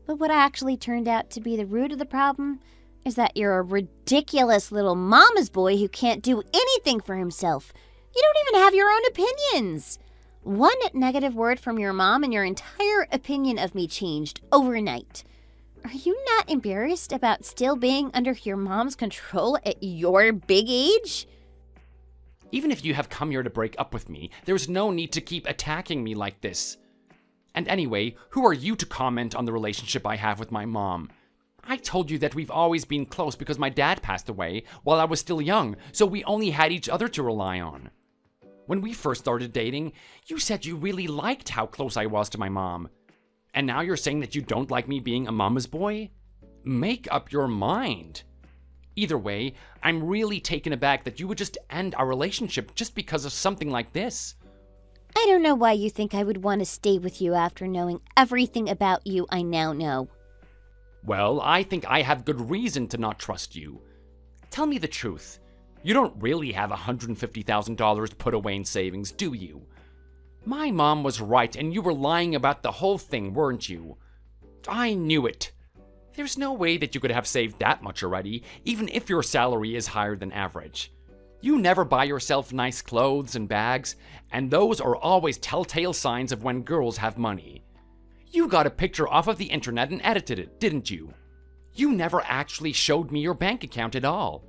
But what actually turned out to be the root of the problem is that you're a ridiculous little mama's boy who can't do anything for himself. You don't even have your own opinions. One negative word from your mom and your entire opinion of me changed overnight. Are you not embarrassed about still being under your mom's control at your big age? Even if you have come here to break up with me, there's no need to keep attacking me like this. And anyway, who are you to comment on the relationship I have with my mom? I told you that we've always been close because my dad passed away while I was still young, so we only had each other to rely on. When we first started dating, you said you really liked how close I was to my mom. And now you're saying that you don't like me being a mama's boy? Make up your mind. Either way, I'm really taken aback that you would just end our relationship just because of something like this. I don't know why you think I would want to stay with you after knowing everything about you I now know. Well, I think I have good reason to not trust you. Tell me the truth. You don't really have $150,000 put away in savings, do you? My mom was right, and you were lying about the whole thing, weren't you? I knew it. There's no way that you could have saved that much already, even if your salary is higher than average. You never buy yourself nice clothes and bags, and those are always telltale signs of when girls have money. You got a picture off of the internet and edited it, didn't you? You never actually showed me your bank account at all.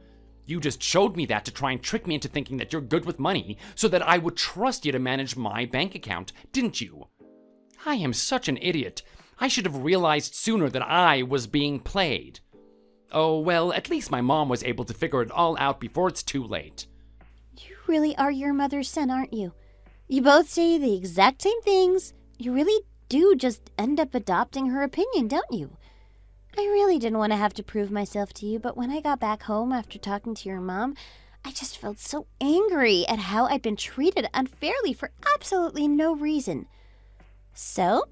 You just showed me that to try and trick me into thinking that you're good with money so that I would trust you to manage my bank account, didn't you? I am such an idiot. I should have realized sooner that I was being played. Oh, well, at least my mom was able to figure it all out before it's too late. You really are your mother's son, aren't you? You both say the exact same things. You really do just end up adopting her opinion, don't you? I really didn't want to have to prove myself to you, but when I got back home after talking to your mom, I just felt so angry at how I'd been treated unfairly for absolutely no reason. So,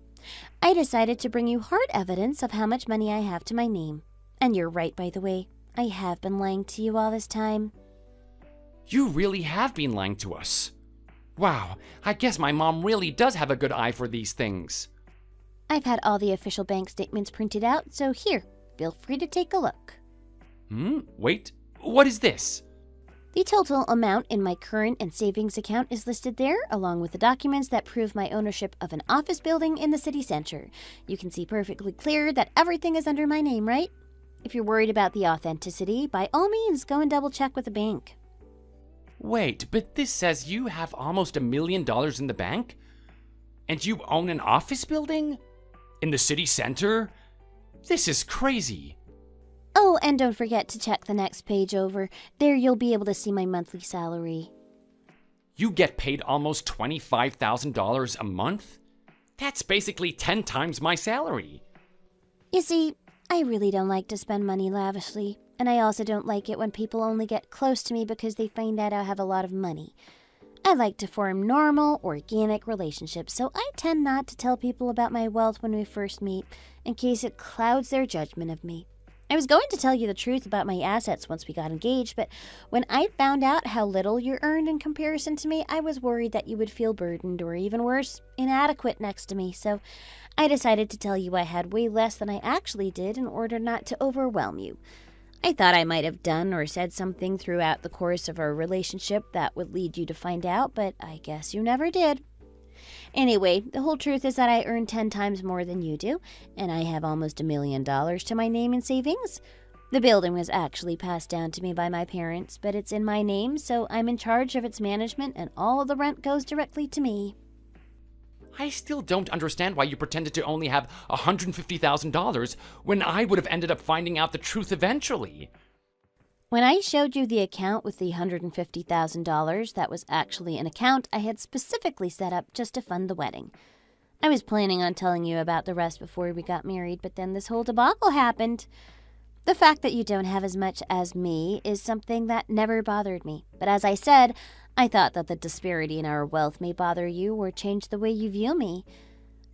I decided to bring you hard evidence of how much money I have to my name. And you're right, by the way. I have been lying to you all this time. You really have been lying to us. Wow, I guess my mom really does have a good eye for these things. I've had all the official bank statements printed out, so here, feel free to take a look. Wait, what is this? The total amount in my current and savings account is listed there, along with the documents that prove my ownership of an office building in the city center. You can see perfectly clear that everything is under my name, right? If you're worried about the authenticity, by all means, go and double check with the bank. Wait, but this says you have almost $1 million in the bank? And you own an office building? In the city center? This is crazy. Oh, and don't forget to check the next page over. There you'll be able to see my monthly salary. You get paid almost $25,000 a month? That's basically 10 times my salary. You see, I really don't like to spend money lavishly, and I also don't like it when people only get close to me because they find out I have a lot of money. I like to form normal, organic relationships, so I tend not to tell people about my wealth when we first meet, in case it clouds their judgment of me. I was going to tell you the truth about my assets once we got engaged, but when I found out how little you earned in comparison to me, I was worried that you would feel burdened or even worse, inadequate next to me, so I decided to tell you I had way less than I actually did in order not to overwhelm you. I thought I might have done or said something throughout the course of our relationship that would lead you to find out, but I guess you never did. Anyway, the whole truth is that I earn 10 times more than you do, and I have almost $1 million to my name in savings. The building was actually passed down to me by my parents, but it's in my name, so I'm in charge of its management, and all of the rent goes directly to me. I still don't understand why you pretended to only have $150,000 when I would have ended up finding out the truth eventually. When I showed you the account with the $150,000, that was actually an account I had specifically set up just to fund the wedding. I was planning on telling you about the rest before we got married, but then this whole debacle happened. The fact that you don't have as much as me is something that never bothered me. But as I said, I thought that the disparity in our wealth may bother you or change the way you view me.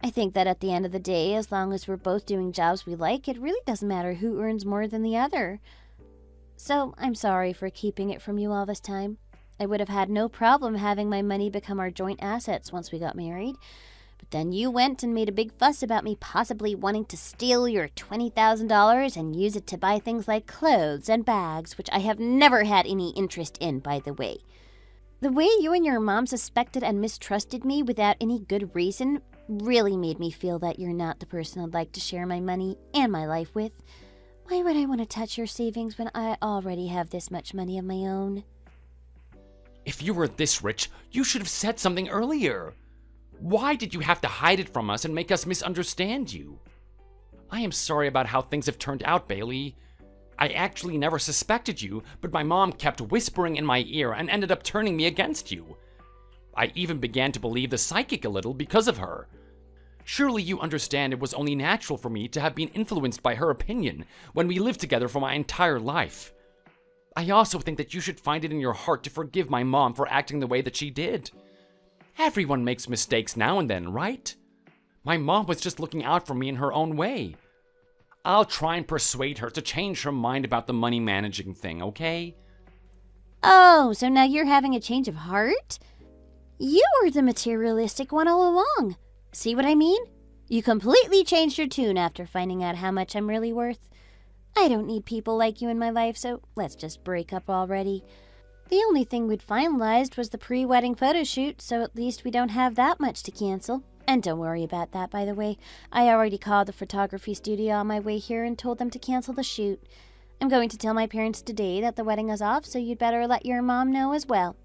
I think that at the end of the day, as long as we're both doing jobs we like, it really doesn't matter who earns more than the other. So I'm sorry for keeping it from you all this time. I would have had no problem having my money become our joint assets once we got married. But then you went and made a big fuss about me possibly wanting to steal your $20,000 and use it to buy things like clothes and bags, which I have never had any interest in, by the way. The way you and your mom suspected and mistrusted me without any good reason really made me feel that you're not the person I'd like to share my money and my life with. Why would I want to touch your savings when I already have this much money of my own? If you were this rich, you should have said something earlier. Why did you have to hide it from us and make us misunderstand you? I am sorry about how things have turned out, Bailey. I actually never suspected you, but my mom kept whispering in my ear and ended up turning me against you. I even began to believe the psychic a little because of her. Surely you understand it was only natural for me to have been influenced by her opinion when we lived together for my entire life. I also think that you should find it in your heart to forgive my mom for acting the way that she did. Everyone makes mistakes now and then, right? My mom was just looking out for me in her own way. I'll try and persuade her to change her mind about the money managing thing, okay? Oh, so now you're having a change of heart? You were the materialistic one all along. See what I mean? You completely changed your tune after finding out how much I'm really worth. I don't need people like you in my life, so let's just break up already. The only thing we'd finalized was the pre-wedding photo shoot, so at least we don't have that much to cancel. And don't worry about that, by the way. I already called the photography studio on my way here and told them to cancel the shoot. I'm going to tell my parents today that the wedding is off, so you'd better let your mom know as well.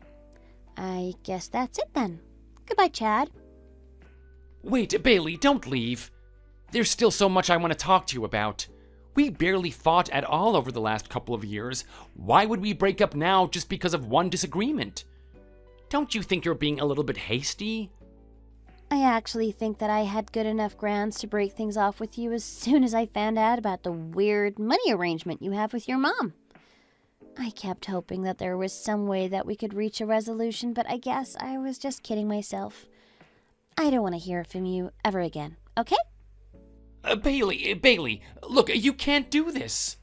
I guess that's it then. Goodbye, Chad. Wait, Bailey, don't leave. There's still so much I want to talk to you about. We barely fought at all over the last couple of years. Why would we break up now just because of one disagreement? Don't you think you're being a little bit hasty? I actually think that I had good enough grounds to break things off with you as soon as I found out about the weird money arrangement you have with your mom. I kept hoping that there was some way that we could reach a resolution, but I guess I was just kidding myself. I don't want to hear from you ever again, okay? Bailey, look, you can't do this.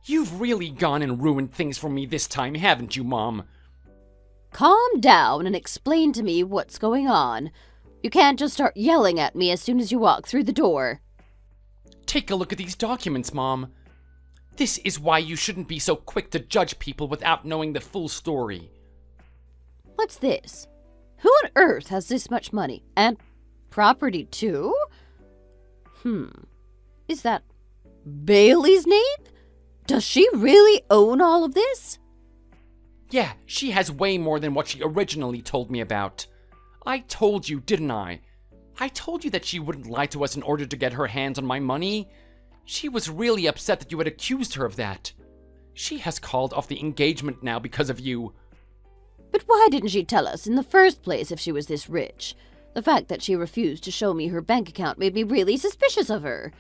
You've really gone and ruined things for me this time, haven't you, Mom? Calm down and explain to me what's going on. You can't just start yelling at me as soon as you walk through the door. Take a look at these documents, Mom. This is why you shouldn't be so quick to judge people without knowing the full story. What's this? Who on earth has this much money? And property, too? Is that Bailey's name? Does she really own all of this? Yeah, she has way more than what she originally told me about. I told you, didn't I? I told you that she wouldn't lie to us in order to get her hands on my money. She was really upset that you had accused her of that. She has called off the engagement now because of you. But why didn't she tell us in the first place if she was this rich? The fact that she refused to show me her bank account made me really suspicious of her.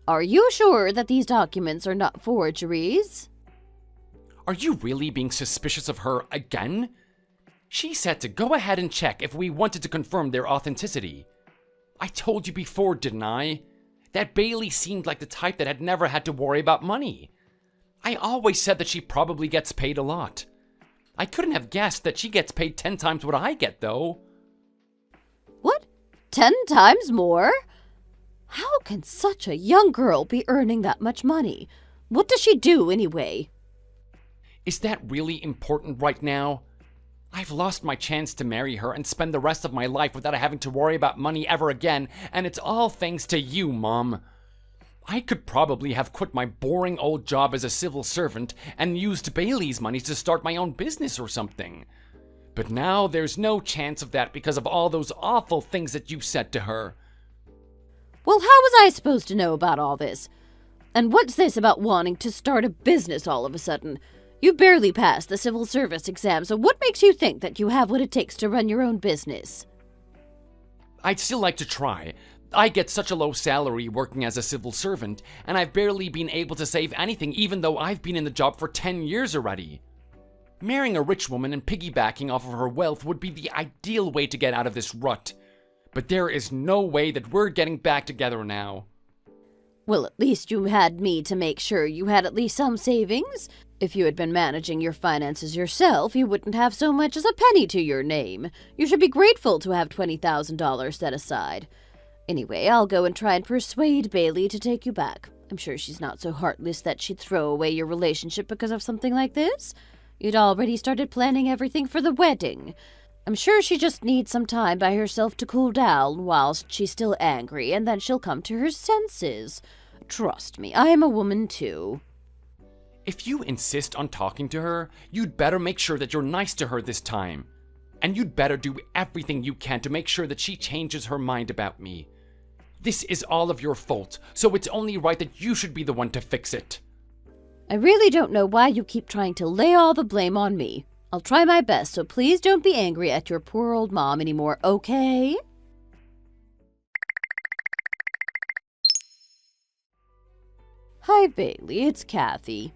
Are you sure that these documents are not forgeries? Are you really being suspicious of her again? She said to go ahead and check if we wanted to confirm their authenticity. I told you before, didn't I? That Bailey seemed like the type that had never had to worry about money. I always said that she probably gets paid a lot. I couldn't have guessed that she gets paid 10 times what I get, though. What? 10 times more? How can such a young girl be earning that much money? What does she do, anyway? Is that really important right now? I've lost my chance to marry her and spend the rest of my life without having to worry about money ever again, and it's all thanks to you, Mom. I could probably have quit my boring old job as a civil servant and used Bailey's money to start my own business or something. But now there's no chance of that because of all those awful things that you said to her. Well, how was I supposed to know about all this? And what's this about wanting to start a business all of a sudden? You barely passed the civil service exam, so what makes you think that you have what it takes to run your own business? I'd still like to try. I get such a low salary working as a civil servant, and I've barely been able to save anything even though I've been in the job for 10 years already. Marrying a rich woman and piggybacking off of her wealth would be the ideal way to get out of this rut. But there is no way that we're getting back together now. Well, at least you had me to make sure you had at least some savings. If you had been managing your finances yourself, you wouldn't have so much as a penny to your name. You should be grateful to have $20,000 set aside. Anyway, I'll go and try and persuade Bailey to take you back. I'm sure she's not so heartless that she'd throw away your relationship because of something like this. You'd already started planning everything for the wedding. I'm sure she just needs some time by herself to cool down whilst she's still angry, and then she'll come to her senses. Trust me, I am a woman too. If you insist on talking to her, you'd better make sure that you're nice to her this time. And you'd better do everything you can to make sure that she changes her mind about me. This is all of your fault, so it's only right that you should be the one to fix it. I really don't know why you keep trying to lay all the blame on me. I'll try my best, so please don't be angry at your poor old mom anymore, okay? Hi, Bailey, it's Kathy.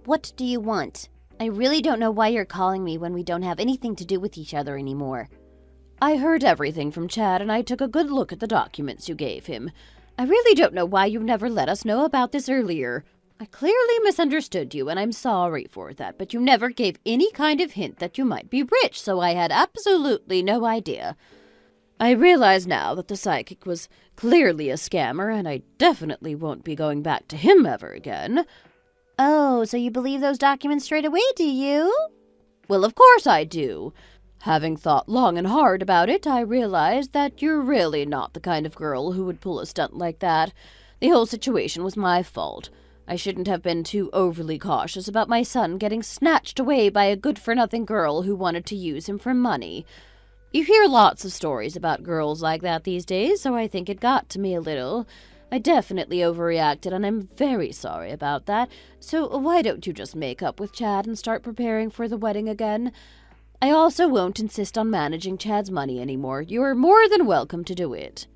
What do you want? I really don't know why you're calling me when we don't have anything to do with each other anymore. I heard everything from Chad, and I took a good look at the documents you gave him. I really don't know why you never let us know about this earlier. I clearly misunderstood you, and I'm sorry for that, but you never gave any kind of hint that you might be rich, so I had absolutely no idea. I realize now that the psychic was clearly a scammer, and I definitely won't be going back to him ever again. Oh, so you believe those documents straight away, do you? Well, of course I do. Having thought long and hard about it, I realized that you're really not the kind of girl who would pull a stunt like that. The whole situation was my fault. I shouldn't have been too overly cautious about my son getting snatched away by a good-for-nothing girl who wanted to use him for money. You hear lots of stories about girls like that these days, so I think it got to me a little. I definitely overreacted, and I'm very sorry about that. So why don't you just make up with Chad and start preparing for the wedding again? I also won't insist on managing Chad's money anymore. You're more than welcome to do it.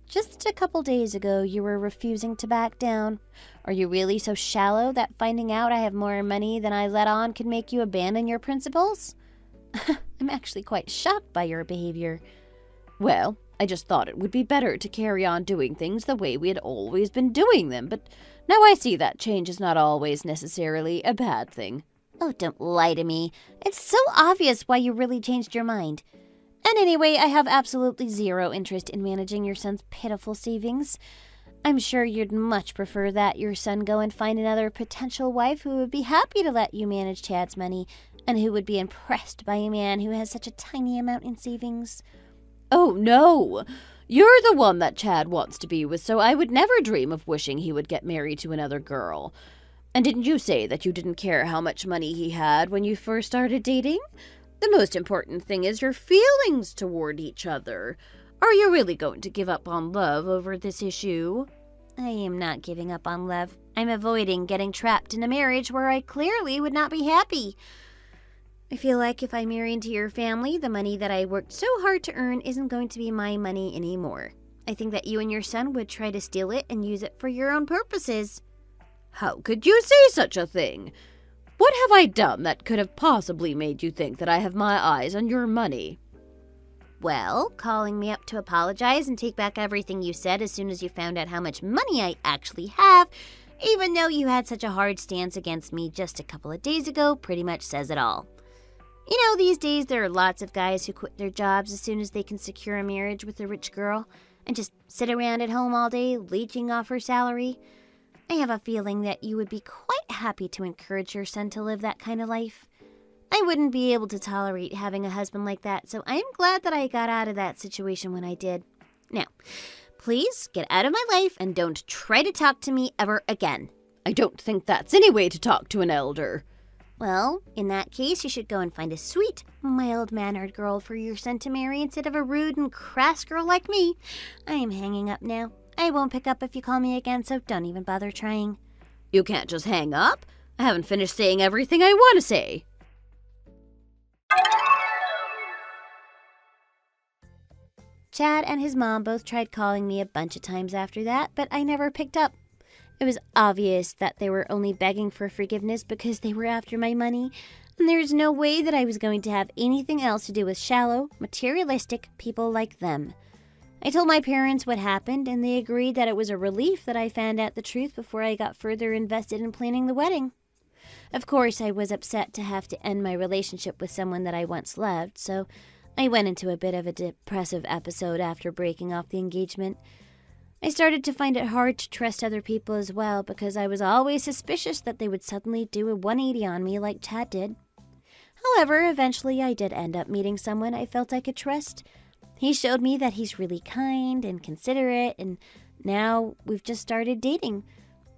Just a couple days ago, you were refusing to back down. Are you really so shallow that finding out I have more money than I let on can make you abandon your principles? I'm actually quite shocked by your behavior. Well, I just thought it would be better to carry on doing things the way we had always been doing them, but now I see that change is not always necessarily a bad thing. Oh, don't lie to me. It's so obvious why you really changed your mind. And anyway, I have absolutely zero interest in managing your son's pitiful savings. I'm sure you'd much prefer that your son go and find another potential wife who would be happy to let you manage Chad's money, and who would be impressed by a man who has such a tiny amount in savings. Oh, no! You're the one that Chad wants to be with, so I would never dream of wishing he would get married to another girl. And didn't you say that you didn't care how much money he had when you first started dating? The most important thing is your feelings toward each other. Are you really going to give up on love over this issue? I am not giving up on love. I'm avoiding getting trapped in a marriage where I clearly would not be happy. I feel like if I marry into your family, the money that I worked so hard to earn isn't going to be my money anymore. I think that you and your son would try to steal it and use it for your own purposes. How could you say such a thing? What have I done that could have possibly made you think that I have my eyes on your money? Well, calling me up to apologize and take back everything you said as soon as you found out how much money I actually have, even though you had such a hard stance against me just a couple of days ago, pretty much says it all. You know, these days there are lots of guys who quit their jobs as soon as they can secure a marriage with a rich girl and just sit around at home all day leeching off her salary. I have a feeling that you would be quite happy to encourage your son to live that kind of life. I wouldn't be able to tolerate having a husband like that, so I am glad that I got out of that situation when I did. Now, please get out of my life and don't try to talk to me ever again. I don't think that's any way to talk to an elder. Well, in that case, you should go and find a sweet, mild-mannered girl for your son to marry instead of a rude and crass girl like me. I am hanging up now. I won't pick up if you call me again, so don't even bother trying. You can't just hang up. I haven't finished saying everything I want to say. Chad and his mom both tried calling me a bunch of times after that, but I never picked up. It was obvious that they were only begging for forgiveness because they were after my money, and there's no way that I was going to have anything else to do with shallow, materialistic people like them. I told my parents what happened, and they agreed that it was a relief that I found out the truth before I got further invested in planning the wedding. Of course, I was upset to have to end my relationship with someone that I once loved, so I went into a bit of a depressive episode after breaking off the engagement. I started to find it hard to trust other people as well because I was always suspicious that they would suddenly do a 180 on me like Chad did. However, eventually I did end up meeting someone I felt I could trust. He showed me that he's really kind and considerate, and now we've just started dating.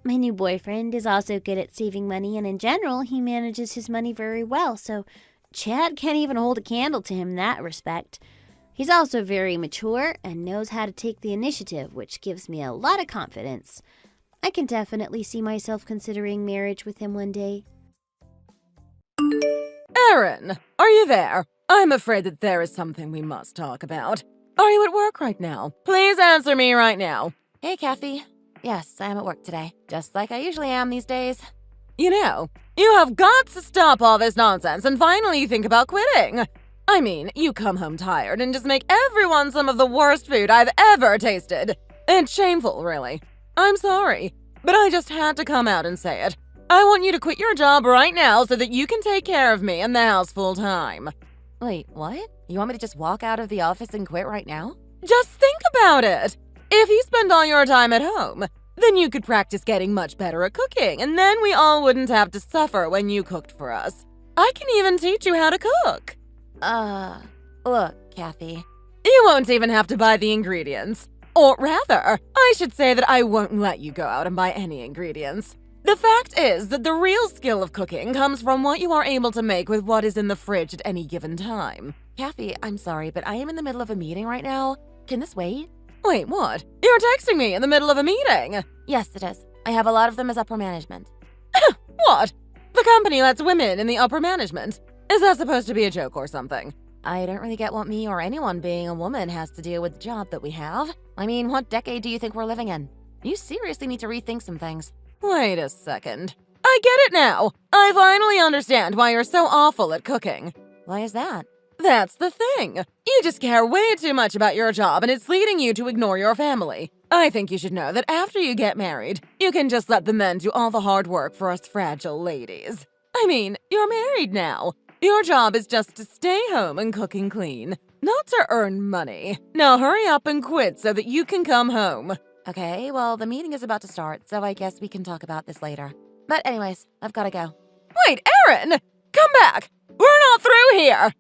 My new boyfriend is also good at saving money, and in general, he manages his money very well, so Chad can't even hold a candle to him in that respect. He's also very mature and knows how to take the initiative, which gives me a lot of confidence. I can definitely see myself considering marriage with him one day. Erin, are you there? I'm afraid that there is something we must talk about. Are you at work right now? Please answer me right now. Hey, Kathy. Yes, I am at work today, just like I usually am these days. You know, you have got to stop all this nonsense and finally think about quitting. I mean, you come home tired and just make everyone some of the worst food I've ever tasted. It's shameful, really. I'm sorry, but I just had to come out and say it. I want you to quit your job right now so that you can take care of me and the house full time. Wait, what? You want me to just walk out of the office and quit right now? Just think about it. If you spend all your time at home, then you could practice getting much better at cooking, and then we all wouldn't have to suffer when you cooked for us. I can even teach you how to cook. Look, Kathy. You won't even have to buy the ingredients. Or rather, I should say that I won't let you go out and buy any ingredients. The fact is that the real skill of cooking comes from what you are able to make with what is in the fridge at any given time. Kathy, I'm sorry, but I am in the middle of a meeting right now. Can this wait? Wait, what? You're texting me in the middle of a meeting? Yes, it is. I have a lot of them as upper management. What? The company lets women in the upper management? Is that supposed to be a joke or something? I don't really get what me or anyone being a woman has to do with the job that we have. I mean, what decade do you think we're living in? You seriously need to rethink some things. Wait a second. I get it now. I finally understand why you're so awful at cooking. Why is that? That's the thing. You just care way too much about your job and it's leading you to ignore your family. I think you should know that after you get married, you can just let the men do all the hard work for us fragile ladies. I mean, you're married now. Your job is just to stay home and cook and clean, not to earn money. Now hurry up and quit so that you can come home. Okay, well, the meeting is about to start, so I guess we can talk about this later. But anyways, I've gotta go. Wait, Erin! Come back! We're not through here!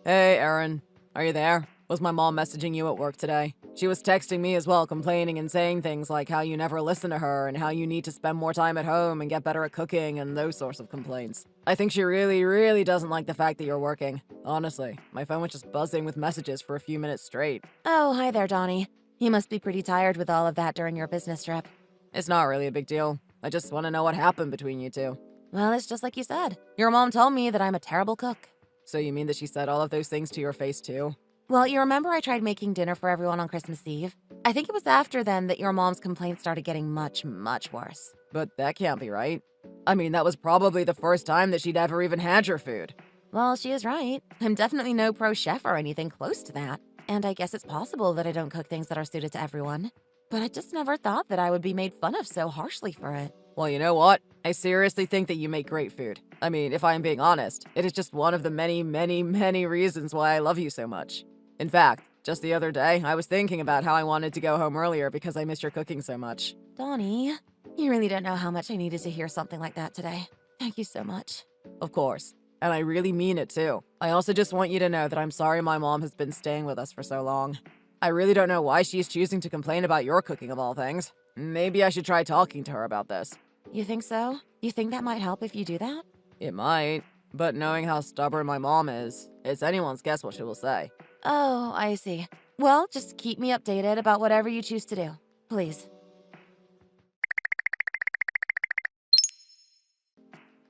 Hey, Erin. Are you there? Was my mom messaging you at work today? She was texting me as well, complaining and saying things like how you never listen to her and how you need to spend more time at home and get better at cooking and those sorts of complaints. I think she really doesn't like the fact that you're working. Honestly, my phone was just buzzing with messages for a few minutes straight. Oh, hi there, Donnie. You must be pretty tired with all of that during your business trip. It's not really a big deal. I just want to know what happened between you two. Well, it's just like you said. Your mom told me that I'm a terrible cook. So you mean that she said all of those things to your face too? Well, you remember I tried making dinner for everyone on Christmas Eve? I think it was after then that your mom's complaints started getting much, much worse. But that can't be right. I mean, that was probably the first time that she'd ever even had your food. Well, she is right. I'm definitely no pro chef or anything close to that. And I guess it's possible that I don't cook things that are suited to everyone. But I just never thought that I would be made fun of so harshly for it. Well, you know what? I seriously think that you make great food. I mean, if I'm being honest, it is just one of the many, many, many reasons why I love you so much. In fact, just the other day, I was thinking about how I wanted to go home earlier because I missed your cooking so much. Donnie, you really don't know how much I needed to hear something like that today. Thank you so much. Of course. And I really mean it too. I also just want you to know that I'm sorry my mom has been staying with us for so long. I really don't know why she's choosing to complain about your cooking of all things. Maybe I should try talking to her about this. You think so? You think that might help if you do that? It might, but knowing how stubborn my mom is, it's anyone's guess what she will say. Oh, I see. Well, just keep me updated about whatever you choose to do. Please.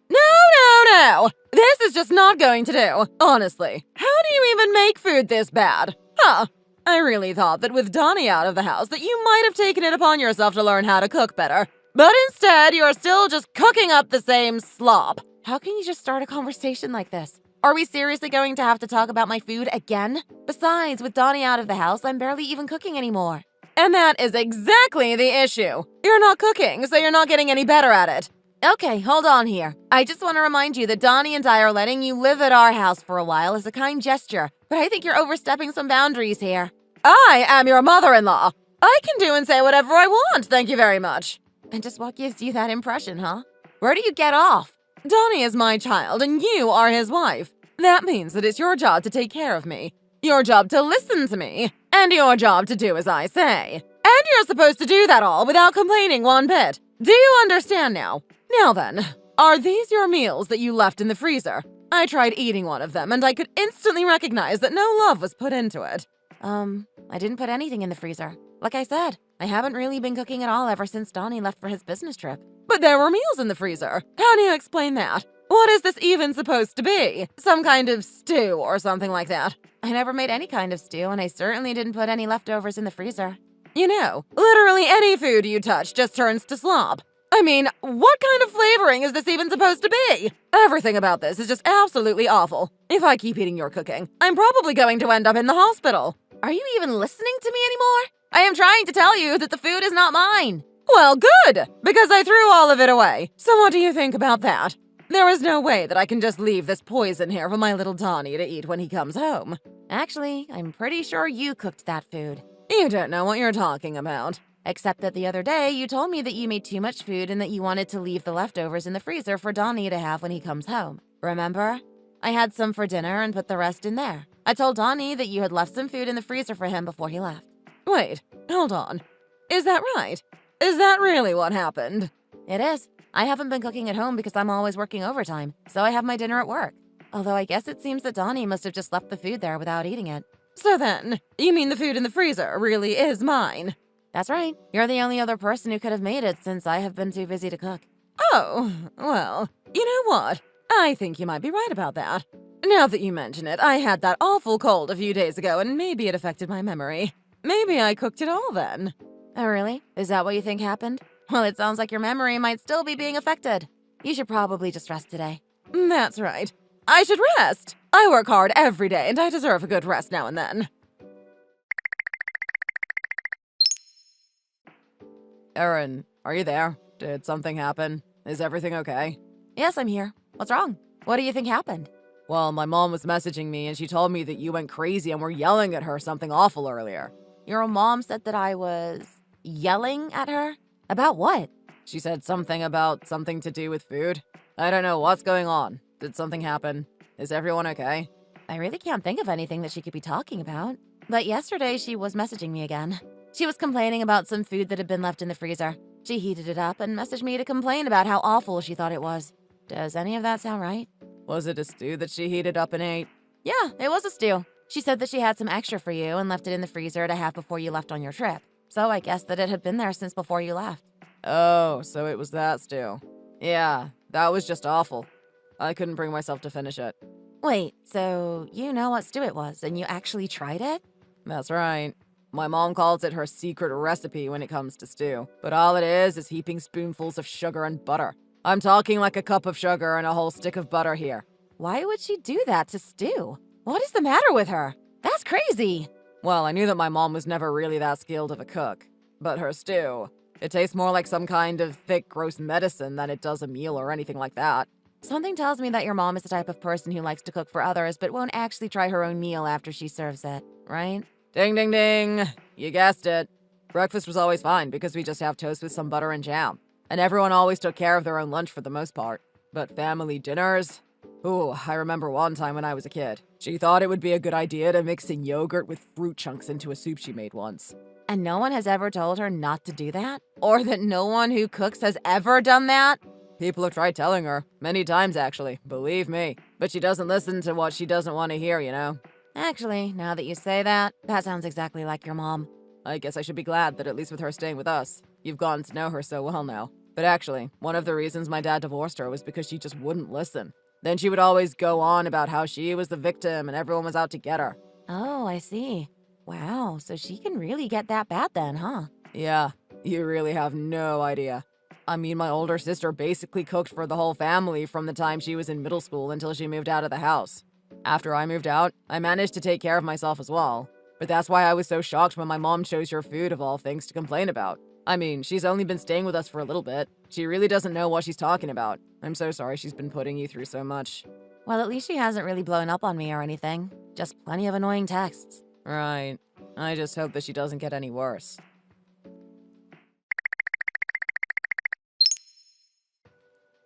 No! This is just not going to do. Honestly, how do you even make food this bad? Huh. I really thought that with Donnie out of the house that you might have taken it upon yourself to learn how to cook better. But instead, you're still just cooking up the same slop. How can you just start a conversation like this? Are we seriously going to have to talk about my food again? Besides, with Donnie out of the house, I'm barely even cooking anymore. And that is exactly the issue. You're not cooking, so you're not getting any better at it. Okay, hold on here. I just want to remind you that Donnie and I are letting you live at our house for a while as a kind gesture, but I think you're overstepping some boundaries here. I am your mother-in-law. I can do and say whatever I want, thank you very much. And just what gives you that impression, huh? Where do you get off? Donnie is my child and you are his wife. That means that it's your job to take care of me, your job to listen to me, and your job to do as I say. And you're supposed to do that all without complaining one bit. Do you understand now? Now then, are these your meals that you left in the freezer? I tried eating one of them and I could instantly recognize that no love was put into it. I didn't put anything in the freezer. Like I said, I haven't really been cooking at all ever since Donnie left for his business trip. But there were meals in the freezer. How do you explain that? What is this even supposed to be? Some kind of stew or something like that? I never made any kind of stew, and I certainly didn't put any leftovers in the freezer. You know, literally any food you touch just turns to slop. I mean, what kind of flavoring is this even supposed to be? Everything about this is just absolutely awful. If I keep eating your cooking, I'm probably going to end up in the hospital. Are you even listening to me anymore? I am trying to tell you that the food is not mine. Well, good, because I threw all of it away. So what do you think about that? There is no way that I can just leave this poison here for my little Donnie to eat when he comes home. Actually, I'm pretty sure you cooked that food. You don't know what you're talking about. Except that the other day, you told me that you made too much food and that you wanted to leave the leftovers in the freezer for Donnie to have when he comes home. Remember? I had some for dinner and put the rest in there. I told Donnie that you had left some food in the freezer for him before he left. Wait, hold on. Is that right? Is that really what happened? It is. I haven't been cooking at home because I'm always working overtime, so I have my dinner at work. Although I guess it seems that Donnie must have just left the food there without eating it. So then, you mean the food in the freezer really is mine? That's right. You're the only other person who could have made it since I have been too busy to cook. Oh, well, you know what? I think you might be right about that. Now that you mention it, I had that awful cold a few days ago and maybe it affected my memory. Maybe I cooked it all then. Oh, really? Is that what you think happened? Well, it sounds like your memory might still be being affected. You should probably just rest today. That's right. I should rest. I work hard every day and I deserve a good rest now and then. Erin, are you there? Did something happen? Is everything okay? Yes, I'm here. What's wrong? What do you think happened? Well, my mom was messaging me and she told me that you went crazy and were yelling at her something awful earlier. Your mom said that I was yelling at her? About what? She said something about something to do with food. I don't know what's going on. Did something happen? Is everyone okay? I really can't think of anything that she could be talking about. But yesterday she was messaging me again. She was complaining about some food that had been left in the freezer. She heated it up and messaged me to complain about how awful she thought it was. Does any of that sound right? Was it a stew that she heated up and ate? Yeah, it was a stew. She said that she had some extra for you and left it in the freezer to have before you left on your trip. So I guess that it had been there since before you left. Oh, so it was that stew. Yeah, that was just awful. I couldn't bring myself to finish it. Wait, so you know what stew it was, and you actually tried it? That's right. My mom calls it her secret recipe when it comes to stew. But all it is heaping spoonfuls of sugar and butter. I'm talking like a cup of sugar and a whole stick of butter here. Why would she do that to stew? What is the matter with her? That's crazy. Well, I knew that my mom was never really that skilled of a cook. But her stew, it tastes more like some kind of thick, gross medicine than it does a meal or anything like that. Something tells me that your mom is the type of person who likes to cook for others but won't actually try her own meal after she serves it, right? Ding, ding, ding. You guessed it. Breakfast was always fine because we just have toast with some butter and jam. And everyone always took care of their own lunch for the most part. But family dinners? Ooh, I remember one time when I was a kid. She thought it would be a good idea to mix in yogurt with fruit chunks into a soup she made once. And no one has ever told her not to do that? Or that no one who cooks has ever done that? People have tried telling her. Many times, actually. Believe me. But she doesn't listen to what she doesn't want to hear, you know? Actually, now that you say that, that sounds exactly like your mom. I guess I should be glad that at least with her staying with us, you've gotten to know her so well now. But actually, one of the reasons my dad divorced her was because she just wouldn't listen. Then she would always go on about how she was the victim and everyone was out to get her. Oh, I see. Wow, so she can really get that bad then, huh? Yeah, you really have no idea. I mean, my older sister basically cooked for the whole family from the time she was in middle school until she moved out of the house. After I moved out, I managed to take care of myself as well. But that's why I was so shocked when my mom chose your food of all things to complain about. I mean, she's only been staying with us for a little bit. She really doesn't know what she's talking about. I'm so sorry she's been putting you through so much. Well, at least she hasn't really blown up on me or anything. Just plenty of annoying texts. Right. I just hope that she doesn't get any worse.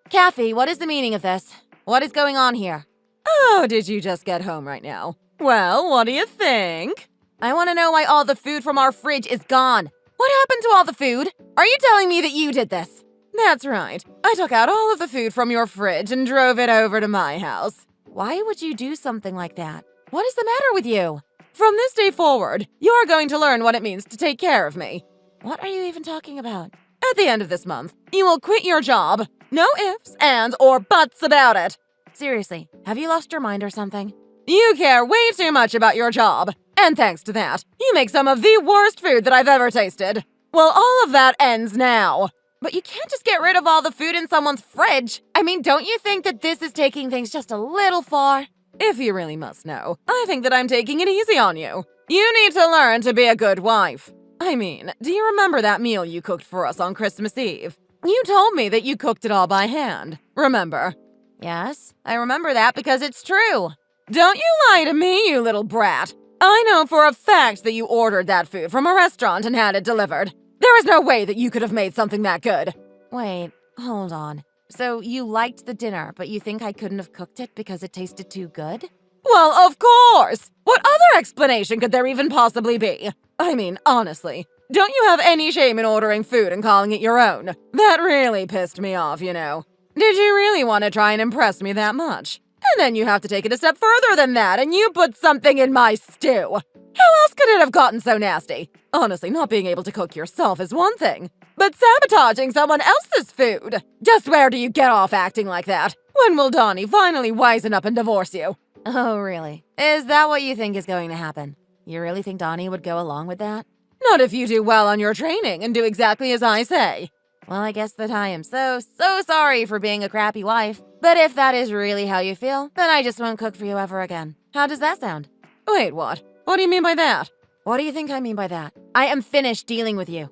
Kathy, what is the meaning of this? What is going on here? Oh, did you just get home right now? Well, what do you think? I want to know why all the food from our fridge is gone. What happened to all the food? Are you telling me that you did this? That's right. I took out all of the food from your fridge and drove it over to my house. Why would you do something like that? What is the matter with you? From this day forward, you're going to learn what it means to take care of me. What are you even talking about? At the end of this month, you will quit your job. No ifs, ands, or buts about it. Seriously, have you lost your mind or something? You care way too much about your job. And thanks to that, you make some of the worst food that I've ever tasted. Well, all of that ends now. But you can't just get rid of all the food in someone's fridge. I mean, don't you think that this is taking things just a little far? If you really must know, I think that I'm taking it easy on you. You need to learn to be a good wife. I mean, do you remember that meal you cooked for us on Christmas Eve? You told me that you cooked it all by hand. Remember? Yes, I remember that because it's true. Don't you lie to me, you little brat. I know for a fact that you ordered that food from a restaurant and had it delivered. There is no way that you could have made something that good. Wait, hold on. So you liked the dinner, but you think I couldn't have cooked it because it tasted too good? Well, of course! What other explanation could there even possibly be? I mean, honestly, don't you have any shame in ordering food and calling it your own? That really pissed me off, you know. Did you really want to try and impress me that much? And then you have to take it a step further than that, and you put something in my stew. How else could it have gotten so nasty? Honestly, not being able to cook yourself is one thing, but sabotaging someone else's food? Just where do you get off acting like that? When will Donnie finally wisen up and divorce you? Oh, really? Is that what you think is going to happen? You really think Donnie would go along with that? Not if you do well on your training and do exactly as I say. Well, I guess that I am so sorry for being a crappy wife. But if that is really how you feel, then I just won't cook for you ever again. How does that sound? Wait, what? What do you mean by that? What do you think I mean by that? I am finished dealing with you.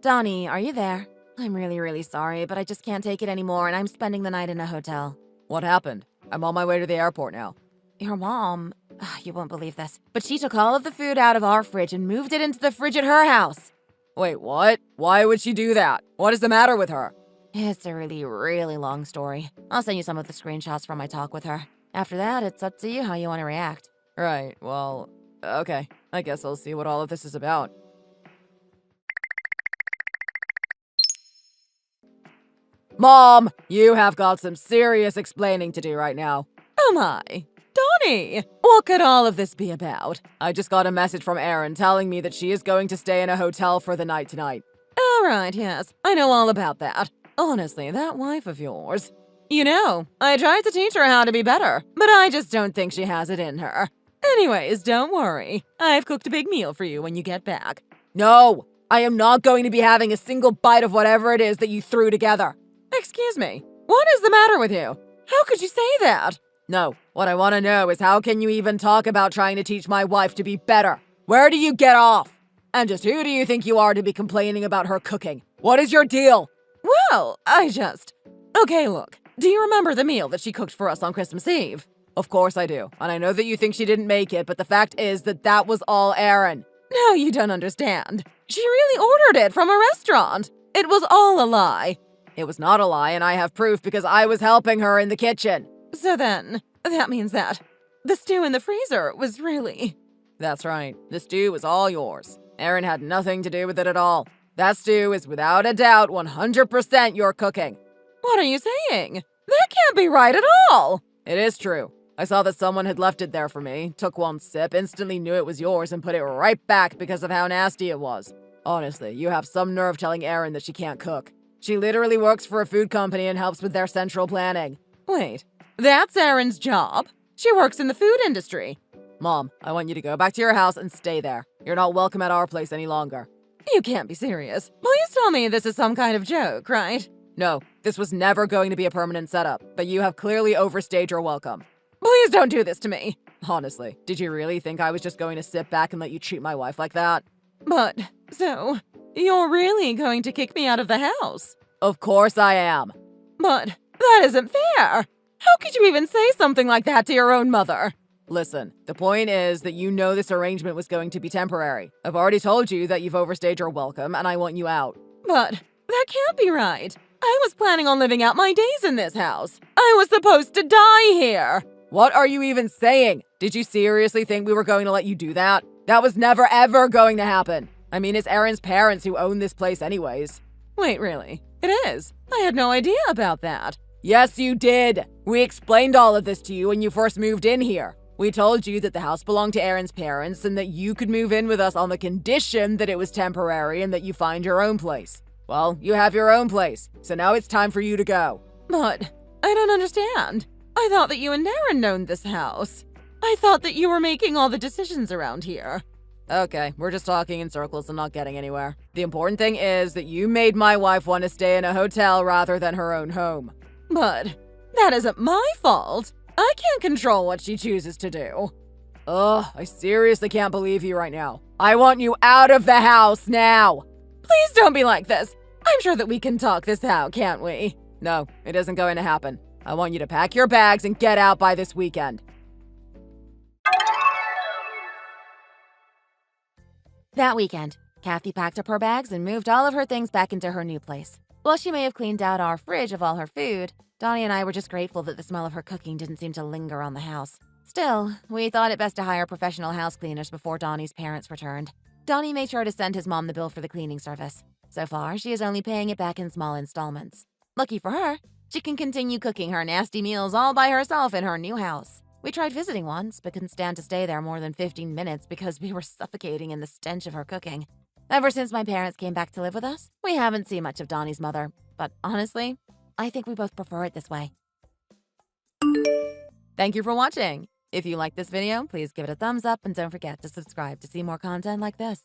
Donnie, are you there? I'm really sorry, but I just can't take it anymore and I'm spending the night in a hotel. What happened? I'm on my way to the airport now. Your mom, you won't believe this, but she took all of the food out of our fridge and moved it into the fridge at her house. Wait, what? Why would she do that? What is the matter with her? It's a really long story. I'll send you some of the screenshots from my talk with her. After that, it's up to you how you want to react. Right, well, okay. I guess I'll see what all of this is about. Mom, you have got some serious explaining to do right now. Oh my. Donnie, what could all of this be about? I just got a message from Erin telling me that she is going to stay in a hotel for the night tonight. All right, yes, I know all about that. Honestly, that wife of yours. You know, I tried to teach her how to be better, but I just don't think she has it in her. Anyways, don't worry. I've cooked a big meal for you when you get back. No, I am not going to be having a single bite of whatever it is that you threw together. Excuse me, what is the matter with you? How could you say that? No, what I want to know is how can you even talk about trying to teach my wife to be better? Where do you get off? And just who do you think you are to be complaining about her cooking? What is your deal? Well, Okay, look. Do you remember the meal that she cooked for us on Christmas Eve? Of course I do. And I know that you think she didn't make it, but the fact is that was all Erin. No, you don't understand. She really ordered it from a restaurant. It was all a lie. It was not a lie, and I have proof because I was helping her in the kitchen. So then, that means that the stew in the freezer was really... That's right. The stew was all yours. Erin had nothing to do with it at all. That stew is without a doubt 100% your cooking. What are you saying? That can't be right at all. It is true. I saw that someone had left it there for me, took one sip, instantly knew it was yours, and put it right back because of how nasty it was. Honestly, you have some nerve telling Erin that she can't cook. She literally works for a food company and helps with their central planning. Wait, that's Erin's job? She works in the food industry. Mom, I want you to go back to your house and stay there. You're not welcome at our place any longer. You can't be serious. Please tell me this is some kind of joke, right? No, this was never going to be a permanent setup, but you have clearly overstayed your welcome. Please don't do this to me. Honestly, did you really think I was just going to sit back and let you treat my wife like that? But, so, you're really going to kick me out of the house? Of course I am. But that isn't fair. How could you even say something like that to your own mother? Listen, the point is that you know this arrangement was going to be temporary. I've already told you that you've overstayed your welcome and I want you out. But that can't be right. I was planning on living out my days in this house. I was supposed to die here. What are you even saying? Did you seriously think we were going to let you do that? That was never ever going to happen. I mean, it's Erin's parents who own this place anyways. Wait, really? It is? I had no idea about that. Yes, you did. We explained all of this to you when you first moved in here. We told you that the house belonged to Erin's parents and that you could move in with us on the condition that it was temporary and that you find your own place. Well, you have your own place, so now it's time for you to go. But I don't understand. I thought that you and Erin owned this house. I thought that you were making all the decisions around here. Okay, we're just talking in circles and not getting anywhere. The important thing is that you made my wife want to stay in a hotel rather than her own home. But that isn't my fault. I can't control what she chooses to do. Ugh, I seriously can't believe you right now. I want you out of the house now. Please don't be like this. I'm sure that we can talk this out, can't we? No, it isn't going to happen. I want you to pack your bags and get out by this weekend. That weekend, Kathy packed up her bags and moved all of her things back into her new place. While she may have cleaned out our fridge of all her food, Donnie and I were just grateful that the smell of her cooking didn't seem to linger on the house. Still, we thought it best to hire professional house cleaners before Donnie's parents returned. Donnie made sure to send his mom the bill for the cleaning service. So far, she is only paying it back in small installments. Lucky for her, she can continue cooking her nasty meals all by herself in her new house. We tried visiting once, but couldn't stand to stay there more than 15 minutes because we were suffocating in the stench of her cooking. Ever since my parents came back to live with us, we haven't seen much of Donnie's mother. But honestly, I think we both prefer it this way. Thank you for watching. If you liked this video, please give it a thumbs up and don't forget to subscribe to see more content like this.